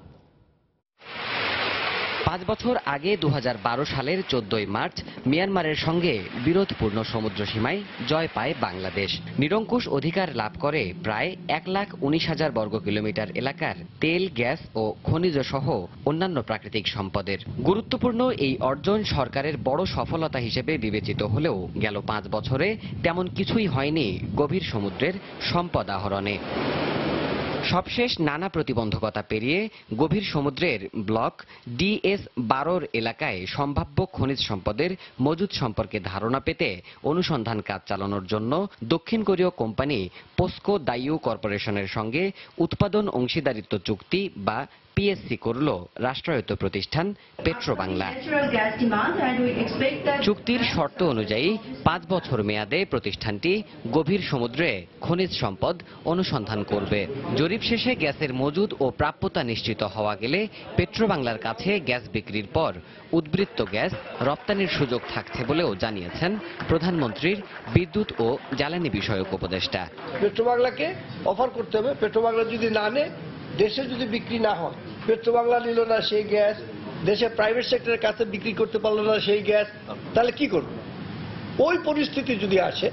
5 বছর আগে 2012 সালের 14 মার্চ মিয়ানমারের সঙ্গে বিরোধপূর্ণ সমুদ্র সীমায় জয় পায় বাংলাদেশ। নিরঙ্কুশ অধিকার লাভ করে প্রায় 1,19,000 বর্গ কিলোমিটার এলাকার তেল, গ্যাস ও খনিজ সহ অন্যান্য প্রাকৃতিক সম্পদের। গুরুত্বপূর্ণ এই অর্জন সরকারের বড় সফলতা হিসেবে বিবেচিত হলেও গেল 5 বছরে তেমন কিছুই হয়নি গভীর সমুদ্রের সম্পদ আহরণে। সবশেষ নানা প্রতিবন্ধকতা পেরিয়ে গভীর সমুদ্রের ব্লক DS-12 এলাকায় সম্ভাব্য খনিজ সম্পদের মজুদ সম্পর্কে ধারণা পেতে অনুসন্ধান কাজ চালানোর জন্য দক্ষিণ কোরীয় কোম্পানি পোস্কো দাইউ কর্পোরেশনের সঙ্গে উৎপাদন অংশীদারিত্ব চুক্তি বা পিএসসি করল রাষ্ট্রায়ত্ত প্রতিষ্ঠান পেট্রোবাংলা। চুক্তির শর্ত অনুযায়ী 5 বছর মেয়াদে প্রতিষ্ঠানটি গভীর সমুদ্রে খনিজ সম্পদ অনুসন্ধান করবে। জরিপ শেষে গ্যাসের মজুদ ও প্রাপ্যতা নিশ্চিত হওয়া গেলে পেট্রোবাংলার কাছে গ্যাস বিক্রির পর উদ্বৃত্ত গ্যাস রপ্তানির সুযোগ থাকছে বলেও জানিয়েছেন প্রধানমন্ত্রীর বিদ্যুৎ ও জ্বালানি বিষয়ক উপদেষ্টা। পেট্রোবাংলাকে অফার করতে হবে, পেট্রোবাংলা যদি না নেয়, দেশে যদি বিক্রি না হয়, পেট্রোবাংলা নিল না সেই গ্যাস, দেশের প্রাইভেট সেক্টরের কাছে বিক্রি করতে পারলো না সেই গ্যাস, তাহলে কি করবে? ওই পরিস্থিতি যদি আসে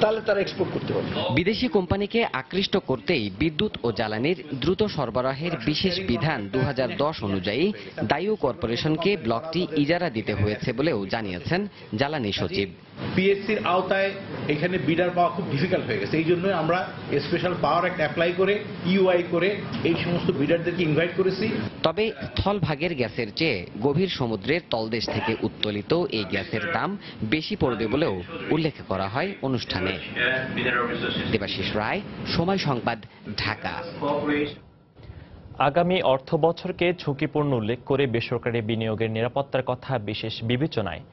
তাহলে তারা এক্সপোর্ট করতে পারবে। বিদেশি কোম্পানিকে আকৃষ্ট করতেই বিদ্যুৎ ও জ্বালানির দ্রুত সরবরাহের বিশেষ বিধান 2010 অনুযায়ী দায়ু কর্পোরেশনকে ব্লকটি ইজারা দিতে হয়েছে বলেও জানিয়েছেন জ্বালানি সচিব। পিএসসির আওতায় এখানে বিডার পাওয়া খুব ডিফিকাল্ট হয়ে গেছে, এই জন্য আমরা স্পেশাল পাওয়ার অ্যাক্ট অ্যাপ্লাই করে ইউআই করে এই সমস্ত বিডারদেরকে ইনভাইট করেছি। তবে স্থলভাগের গ্যাসের চেয়ে গভীর সমুদ্রের তলদেশ থেকে উত্তোলিত এই গ্যাসের দাম বেশি পড়বে বলেও উল্লেখ করা হয় অনুষ্ঠানে। দেবাশিস রায়, সময় সংবাদ, ঢাকা। আগামী অর্থ বছরকে ঝুঁকিপূর্ণ উল্লেখ করে বেসরকারি বিনিয়োগের নিরাপত্তার কথা বিশেষ বিবেচনায়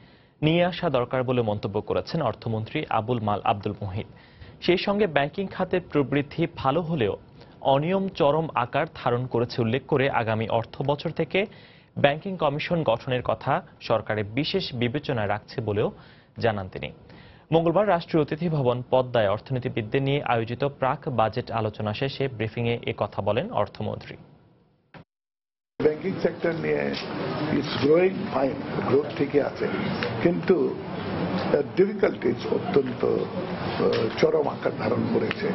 নিয়ে আসা দরকার বলে মন্তব্য করেছেন অর্থমন্ত্রী আবুল মাল আব্দুল মুহিত। সেই সঙ্গে ব্যাংকিং খাতের প্রবৃদ্ধি ভালো হলেও অনিয়ম চরম আকার ধারণ করেছে উল্লেখ করে আগামী অর্থ বছর থেকে ব্যাংকিং কমিশন গঠনের কথা সরকারের বিশেষ বিবেচনায় রাখছে বলেও জানান তিনি। মঙ্গলবার রাষ্ট্রীয় অতিথি ভবন পদ্মায় অর্থনীতিবিদদের নিয়ে আয়োজিত প্রাক বাজেট আলোচনা শেষে ব্রিফিংয়ে কথা বলেন অর্থমন্ত্রী। ব্যাংকিং সেক্টর নিয়ে ইটস গ্রোয়িং ফাইন, গ্রোথ ঠিকই আছে, কিন্তু ডিফিকাল্টিজ অত্যন্ত চরম আকার ধারণ করেছে।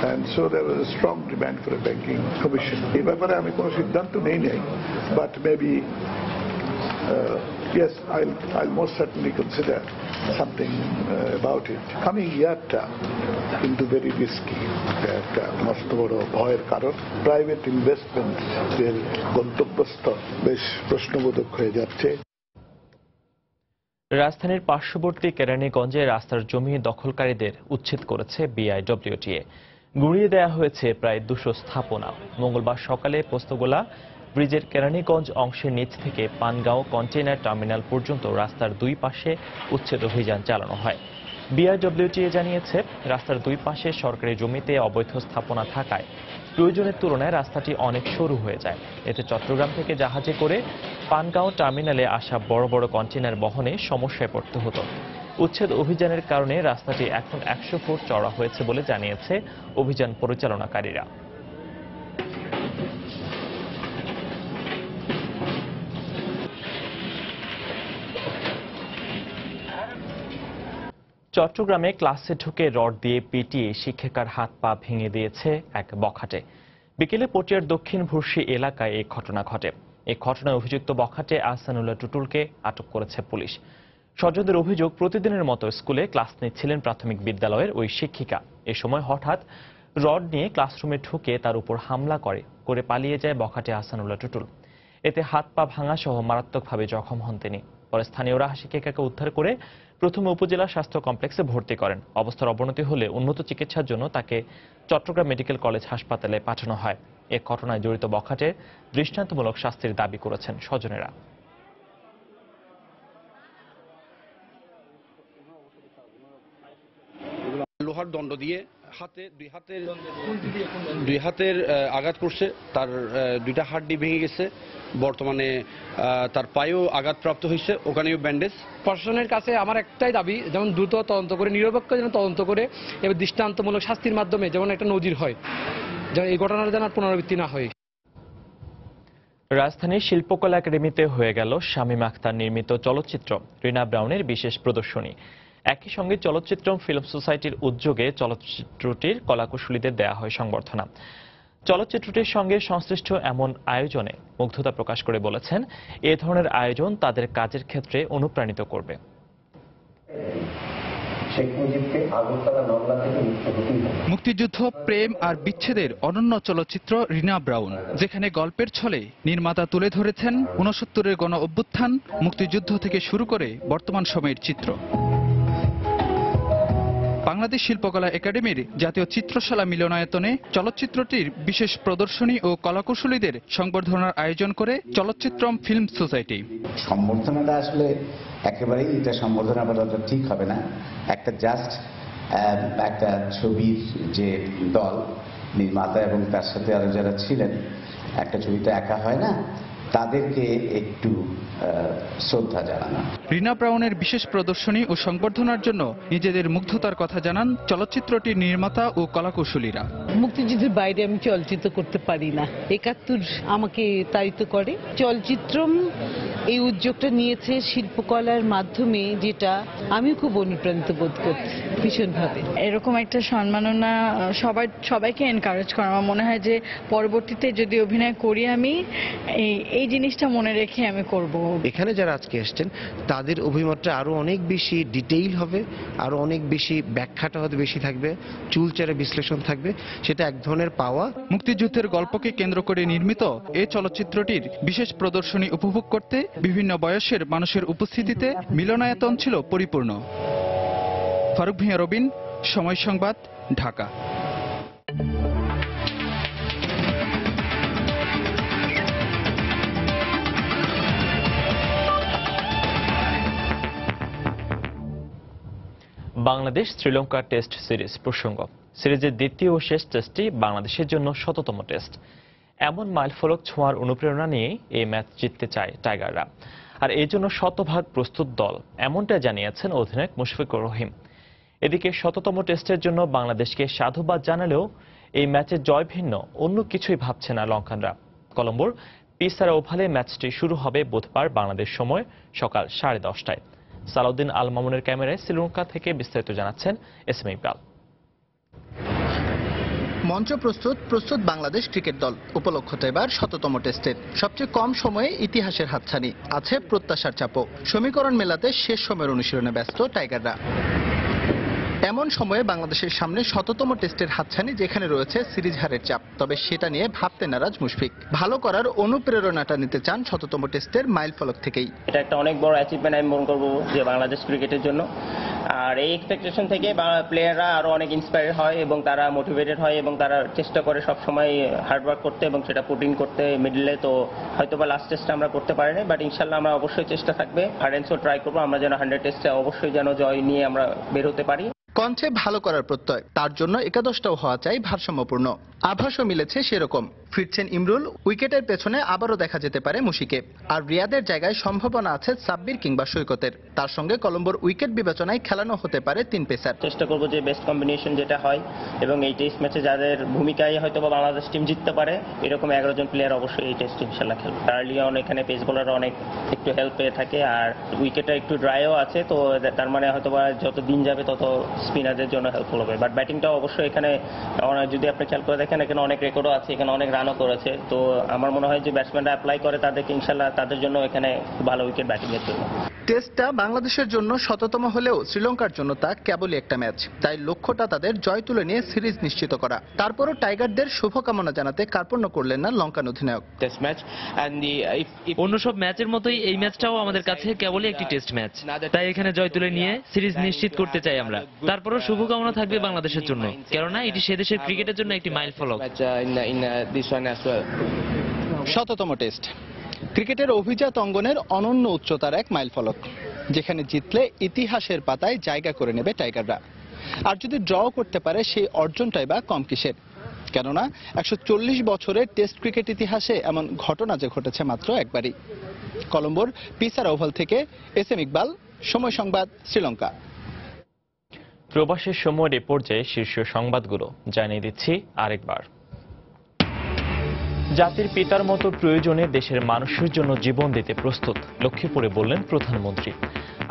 And so there was a strong demand for a banking commission. এই ব্যাপারে আমি কোনো সিদ্ধান্ত নেই নাই, but maybe yes, I'll most certainly consider something about it. Coming yearটা কিন্তু very risky, একটা মস্ত বড় ভয়ের কারণ। প্রাইভেট ইনভেস্টমেন্টের গন্তব্যস্থল বেশ প্রশ্নবোধক হয়ে যাচ্ছে। রাজধানীর পার্শ্ববর্তী কেরানীগঞ্জে রাস্তার জমি দখলকারীদের উচ্ছেদ করেছে বিআইডব্লিউটিএ। গুঁড়িয়ে দেওয়া হয়েছে প্রায় 200 স্থাপনা। মঙ্গলবার সকালে পোস্তগোলা ব্রিজের কেরানীগঞ্জ অংশের নিচ থেকে পানগাঁও কন্টেইনার টার্মিনাল পর্যন্ত রাস্তার দুই পাশে উচ্ছেদ অভিযান চালানো হয়। বিআইডব্লিউটিএ জানিয়েছে, রাস্তার দুই পাশে সরকারি জমিতে অবৈধ স্থাপনা থাকায় প্রয়োজনের তুলনায় রাস্তাটি অনেক সরু হয়ে যায়। এতে চট্টগ্রাম থেকে জাহাজে করে পানগাঁও টার্মিনালে আসা বড় বড় কন্টেইনার বহনে সমস্যায় পড়তে হতো। উচ্ছেদ অভিযানের কারণে রাস্তাটি এখন 100 ফুট চওড়া হয়েছে বলে জানিয়েছে অভিযান পরিচালনাকারীরা। চট্টগ্রামে ক্লাসে ঢুকে রড দিয়ে পিটিয়ে শিক্ষিকার হাত পা ভেঙে দিয়েছে এক বখাটে। বিকেলে পটিয়ার দক্ষিণ ভুরসি এলাকায় এই ঘটনা ঘটে। এই ঘটনায় অভিযুক্ত বখাটে আহসানুল্লাহ টুটুলকে আটক করেছে পুলিশ। স্বজনদের অভিযোগ, প্রতিদিনের মতো স্কুলে ক্লাস নিচ্ছিলেন প্রাথমিক বিদ্যালয়ের ওই শিক্ষিকা। এ সময় হঠাৎ রড নিয়ে ক্লাসরুমে ঢুকে তার উপর হামলা করে পালিয়ে যায় বখাটে আহসানুল্লাহ টুটুল। এতে হাত পা ভাঙা সহ মারাত্মকভাবে জখম হন তিনি। পরে স্থানীয়রা শিক্ষিকাকে উদ্ধার করে প্রথমে উপজেলা স্বাস্থ্য কমপ্লেক্সে ভর্তি করেন। অবস্থার অবনতি হলে উন্নত চিকিৎসার জন্য তাকে চট্টগ্রাম মেডিকেল কলেজ হাসপাতালে পাঠানো হয়। এ ঘটনায় জড়িত বখাটের দৃষ্টান্তমূলক শাস্তির দাবি করেছেন স্বজনেরা। লোহার দণ্ড দিয়ে দুই হাতের আঘাত করছে, তার দুইটা হাড্ডি ভেঙে গেছে। বর্তমানে তার পায়েও আঘাতপ্রাপ্ত হয়েছে, ওখানেও ব্যান্ডেজ। প্রশাসনের কাছে আমার একটাই দাবি, যেমন দ্রুত তদন্ত করে, নিরপেক্ষ যেন তদন্ত করে এবার দৃষ্টান্তমূলক শাস্তির মাধ্যমে যেমন একটা নজির হয়, যেন এই ঘটনার যেন পুনরাবৃত্তি না হয়। রাজধানীর শিল্পকলা একাডেমিতে হয়ে গেল শামীম আখতার নির্মিত চলচ্চিত্র রিনা ব্রাউনের বিশেষ প্রদর্শনী। একই সঙ্গে চলচ্চিত্র ফিল্ম সোসাইটির উদ্যোগে চলচ্চিত্রটির কলাকুশলীদের দেয়া হয় সংবর্ধনা। চলচ্চিত্রটির সঙ্গে সংশ্লিষ্ট এমন আয়োজনে মুগ্ধতা প্রকাশ করে বলেছেন, এ ধরনের আয়োজন তাদের কাজের ক্ষেত্রে অনুপ্রাণিত করবে। মুক্তিযুদ্ধ, প্রেম আর বিচ্ছেদের অনন্য চলচ্চিত্র রিনা ব্রাউন, যেখানে গল্পের ছলে নির্মাতা তুলে ধরেছেন 69-এর গণ অভ্যুত্থান, মুক্তিযুদ্ধ থেকে শুরু করে বর্তমান সময়ের চিত্র। বাংলাদেশ শিল্পকলা একাডেমির জাতীয় চিত্রশালা মিলনায়তনে চলচ্চিত্রটির বিশেষ প্রদর্শনী ও কলাকুশলীদের সংবর্ধনার আয়োজন করে চলচ্চিত্রম ফিল্ম সোসাইটি। সম্বর্ধনাটা আসলে একেবারেই এটা সম্বর্ধনা বলাটা ঠিক হবে না। একটা জাস্ট একটা ছবির যে দল, নির্মাতা এবং তার সাথে আরো যারা ছিলেন, একটা ছবি তো একা হয় না। তাদেরকে একটু শ্রদ্ধা জানানো। রিনা ব্রাউনের বিশেষ প্রদর্শনী ও সংবর্ধনার জন্য নিজেদের মুগ্ধতার কথা জানান চলচ্চিত্রটির নির্মাতা ও কলাকুশলীরা। মুক্তিযুদ্ধের বাইরে আমি চলচ্চিত্র করতে পারি না, ৭১ আমাকে তাড়িত করে। চলচ্চিত্রম এই উদ্যোগটা নিয়েছে শিল্পকলার মাধ্যমে, যেটা আমিও খুব অনুপ্রাণিত বোধ করছি ভীষণভাবে। এরকম একটা সম্মাননা সবাইকে এনকারেজ করা, আমার মনে হয় যে পরবর্তীতে যদি অভিনয় করি আমি এই জিনিসটা মনে রেখে আমি করব। এখানে যারা আজকে এসেছেন তাদের অভিমতটা আরো অনেক বেশি ডিটেইল হবে, আরো অনেক বেশি ব্যাখ্যাটা হয়তো বেশি থাকবে, চুলচেরা বিশ্লেষণ থাকবে, সেটা এক ধরনের পাওয়া। মুক্তিযুদ্ধের গল্পকে কেন্দ্র করে নির্মিত এই চলচ্চিত্রটির বিশেষ প্রদর্শনী উপভোগ করতে বিভিন্ন বয়সের মানুষের উপস্থিতিতে মিলনায়তন ছিল পরিপূর্ণ। ফারুক ভূঁইয়া, রবিন, সময় সংবাদ, ঢাকা। বাংলাদেশ শ্রীলঙ্কা টেস্ট সিরিজ প্রসঙ্গ। সিরিজের দ্বিতীয় ও শেষ টেস্টটি বাংলাদেশের জন্য ১০০তম টেস্ট। এমন মাইলফলক ছোঁয়ার অনুপ্রেরণা নিয়ে এই ম্যাচ জিততে চায় টাইগাররা, আর এই জন্য শতভাগ প্রস্তুত দল, এমনটা জানিয়েছেন অধিনায়ক মুশফিকুর রহিম। এদিকে ১০০তম টেস্টের জন্য বাংলাদেশকে সাধুবাদ জানালেও এই ম্যাচে জয় ভিন্ন অন্য কিছুই ভাবছে না লঙ্কানরা। কলম্বোর পিসারা ওভালে ম্যাচটি শুরু হবে বুধবার বাংলাদেশ সময় সকাল 10:30টায়। সালাউদ্দিন আল মামুনের ক্যামেরায় শ্রীলঙ্কা থেকে বিস্তারিত জানাচ্ছেন এস এম ইকবাল। মঞ্চ প্রস্তুত বাংলাদেশ ক্রিকেট দল। উপলক্ষটা এবার ১০০তম টেস্টের সবচেয়ে কম সময়ে ইতিহাসের হাতছানি, আছে প্রত্যাশার চাপও। সমীকরণ মেলাতে শেষ সময়ের অনুশীলনে ব্যস্ত টাইগাররা। এমন সময়ে বাংলাদেশের সামনে ১০০তম টেস্টের হাতছানি, যেখানে রয়েছে সিরিজ হারের চাপ। তবে সেটা নিয়ে ভাবতে নারাজ মুশফিক। ভালো করার অনুপ্রেরণাটা নিতে চান ১০০তম টেস্টের মাইলফলক থেকেই। এটা একটা অনেক বড় অ্যাচিভমেন্ট আমি মনে করবো যে বাংলাদেশ ক্রিকেটের জন্য। আর এই এক্সপেকটেশন থেকে প্লেয়াররা আরো অনেক ইন্সপায়ার হয় এবং তারা মোটিভেটেড হয় এবং তারা চেষ্টা করে সবসময় হার্ডওয়ার্ক করতে এবং সেটা পুট ইন করতে মিডলে। তো হয়তো বা লাস্ট টেস্টে আমরা করতে পারিনি, বাট ইনশাল্লাহ আমরা অবশ্যই চেষ্টা থাকবে, হার্ড অ্যান্ড সোল ট্রাই করবো আমরা যেন 100 টেস্টে অবশ্যই যেন জয় নিয়ে আমরা বের হতে পারি। কণ্ঠে ভালো করার প্রত্যয়, তার জন্য একাদশটাও হওয়া চাই ভারসাম্যপূর্ণ। আভাসও মিলেছে সেরকম। ফিরছেন ইমরুল, উইকেটের পেছনে আবারও দেখা যেতে পারে মুশিকে। আর রিয়াদের জায়গায় সম্ভাবনা আছে সাব্বির কিংবা সৈকতের। তার সঙ্গে কলম্বোর উইকেট বিবেচনায় খেলানো হতে পারে 3 পেসার। চেষ্টা করবো যে বেস্ট কম্বিনেশন যেটা হয়, এবং এই টেস্ট ম্যাচে যাদের ভূমিকায় হয়তো বা বাংলাদেশ টিম জিততে পারে এরকম 11 জন প্লেয়ার অবশ্যই এই টেস্ট ইনশাল্লাহ খেলবে। আর্লিয়ন এখানে পেস বোলার অনেক একটু হেল্প পেয়ে থাকে, আর উইকেটটা একটু ড্রাইও আছে, তো তার মানে হয়তো বা যত দিন যাবে তত স্পিনারদের জন্য হেল্পফুল হবে। বাট ব্যাটিংটাও অবশ্যই এখানে যদি আপনি খেয়াল করে দেখেন, এখানে অনেক রেকর্ডও আছে, এখানে অনেক রানও করেছে। তো আমার মনে হয় যে ব্যাটসম্যানরা অ্যাপ্লাই করে তাদেরকে ইনশাল্লাহ তাদের জন্য এখানে ভালো উইকেট ব্যাটিং এর জন্য। টেস্টটা বাংলাদেশের জন্য ১০০তম হলেও শ্রীলঙ্কার জন্য তা কেবলই একটা ম্যাচ। তাই লক্ষ্যটা তাদের জয় তুলে নিয়ে সিরিজ নিশ্চিত করা। তারপরও টাইগারদের শুভকামনা জানাতে কার্পণ্য করলেন না লঙ্কান অধিনায়ক। অন্য সব ম্যাচের মতোই এই ম্যাচটাও আমাদের কাছে কেবলই একটি টেস্ট ম্যাচ, তাই এখানে জয় তুলে নিয়ে সিরিজ নিশ্চিত করতে চাই আমরা। তারপরও শুভকামনা থাকবে বাংলাদেশের জন্য, কেননা এটি সে দেশের ক্রিকেটের জন্য একটি মাইলফলক। ১০০তম টেস্ট ক্রিকেটের অভিজাত অঙ্গনের অনন্য উচ্চতার এক মাইলফলক, যেখানে জিতলে ইতিহাসের পাতায় জায়গা করে নেবে টাইগাররা। আর যদি ড্র করতে পারে, সেই অর্জনটাই বা কম কিসের। কেননা ১৪০ বছরের টেস্ট ক্রিকেট ইতিহাসে এমন ঘটনা যে ঘটেছে মাত্র একবারই। কলম্বোর পিসারা ওভাল থেকে এস এম ইকবাল, সময় সংবাদ, শ্রীলঙ্কা। প্রবাসের সময়ের এ পর্যায়ে শীর্ষ সংবাদগুলো জানিয়ে দিচ্ছি আরেকবার। জাতির পিতার মতো প্রয়োজনে দেশের মানুষের জন্য জীবন দিতে প্রস্তুত, লক্ষ্মীপুরে বললেন প্রধানমন্ত্রী।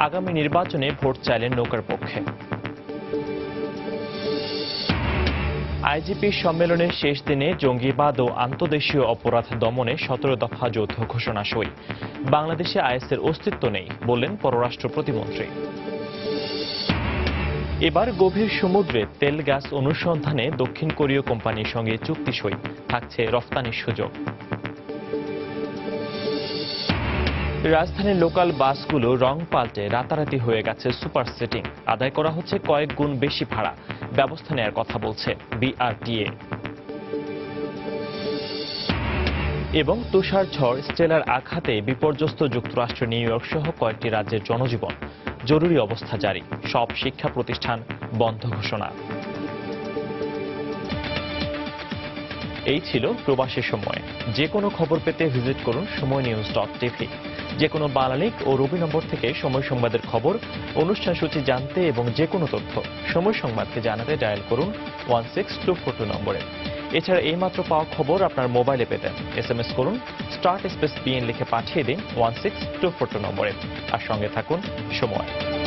আগামী নির্বাচনে ভোট চাইলেন নৌকার পক্ষে। আইজিপি সম্মেলনের শেষ দিনে জঙ্গিবাদ ও আন্তদেশীয় অপরাধ দমনে 17 দফা যৌথ ঘোষণা সই। বাংলাদেশে আইএসের অস্তিত্ব নেই বললেন পররাষ্ট্র প্রতিমন্ত্রী। এবার গভীর সমুদ্রে তেল গ্যাস অনুসন্ধানে দক্ষিণ কোরীয় কোম্পানির সঙ্গে চুক্তি সই, থাকছে রফতানির সুযোগ। রাজধানীর লোকাল বাসগুলো রং পাল্টে রাতারাতি হয়ে গেছে সুপার সিটিং, আদায় করা হচ্ছে কয়েক গুণ বেশি ভাড়া, ব্যবস্থা নেওয়ার কথা বলছে বিআরটিএ। এবং তুষার ঝড় স্টেলার আঘাতে বিপর্যস্ত যুক্তরাষ্ট্র, নিউ ইয়র্ক সহ কয়েকটি রাজ্যের জনজীবন, জরুরি অবস্থা জারি, সব শিক্ষা প্রতিষ্ঠান বন্ধ ঘোষণা। এই ছিল প্রবাসী সময়। যে কোনো খবর পেতে ভিজিট করুন সময়নিউজ.tv। যে কোনো বাংলালিংক ও রবি নম্বর থেকে সময় সংবাদের খবর, অনুষ্ঠান সূচি জানতে এবং যে কোনো তথ্য সময় সংবাদকে জানাতে ডায়াল করুন 16242 নম্বরে। এছাড়া এইমাত্র পাওয়া খবর আপনার মোবাইলে পেতে SMS করুন *BN লিখে পাঠিয়ে দিন 16242 নম্বরে। আর সঙ্গে থাকুন সময়।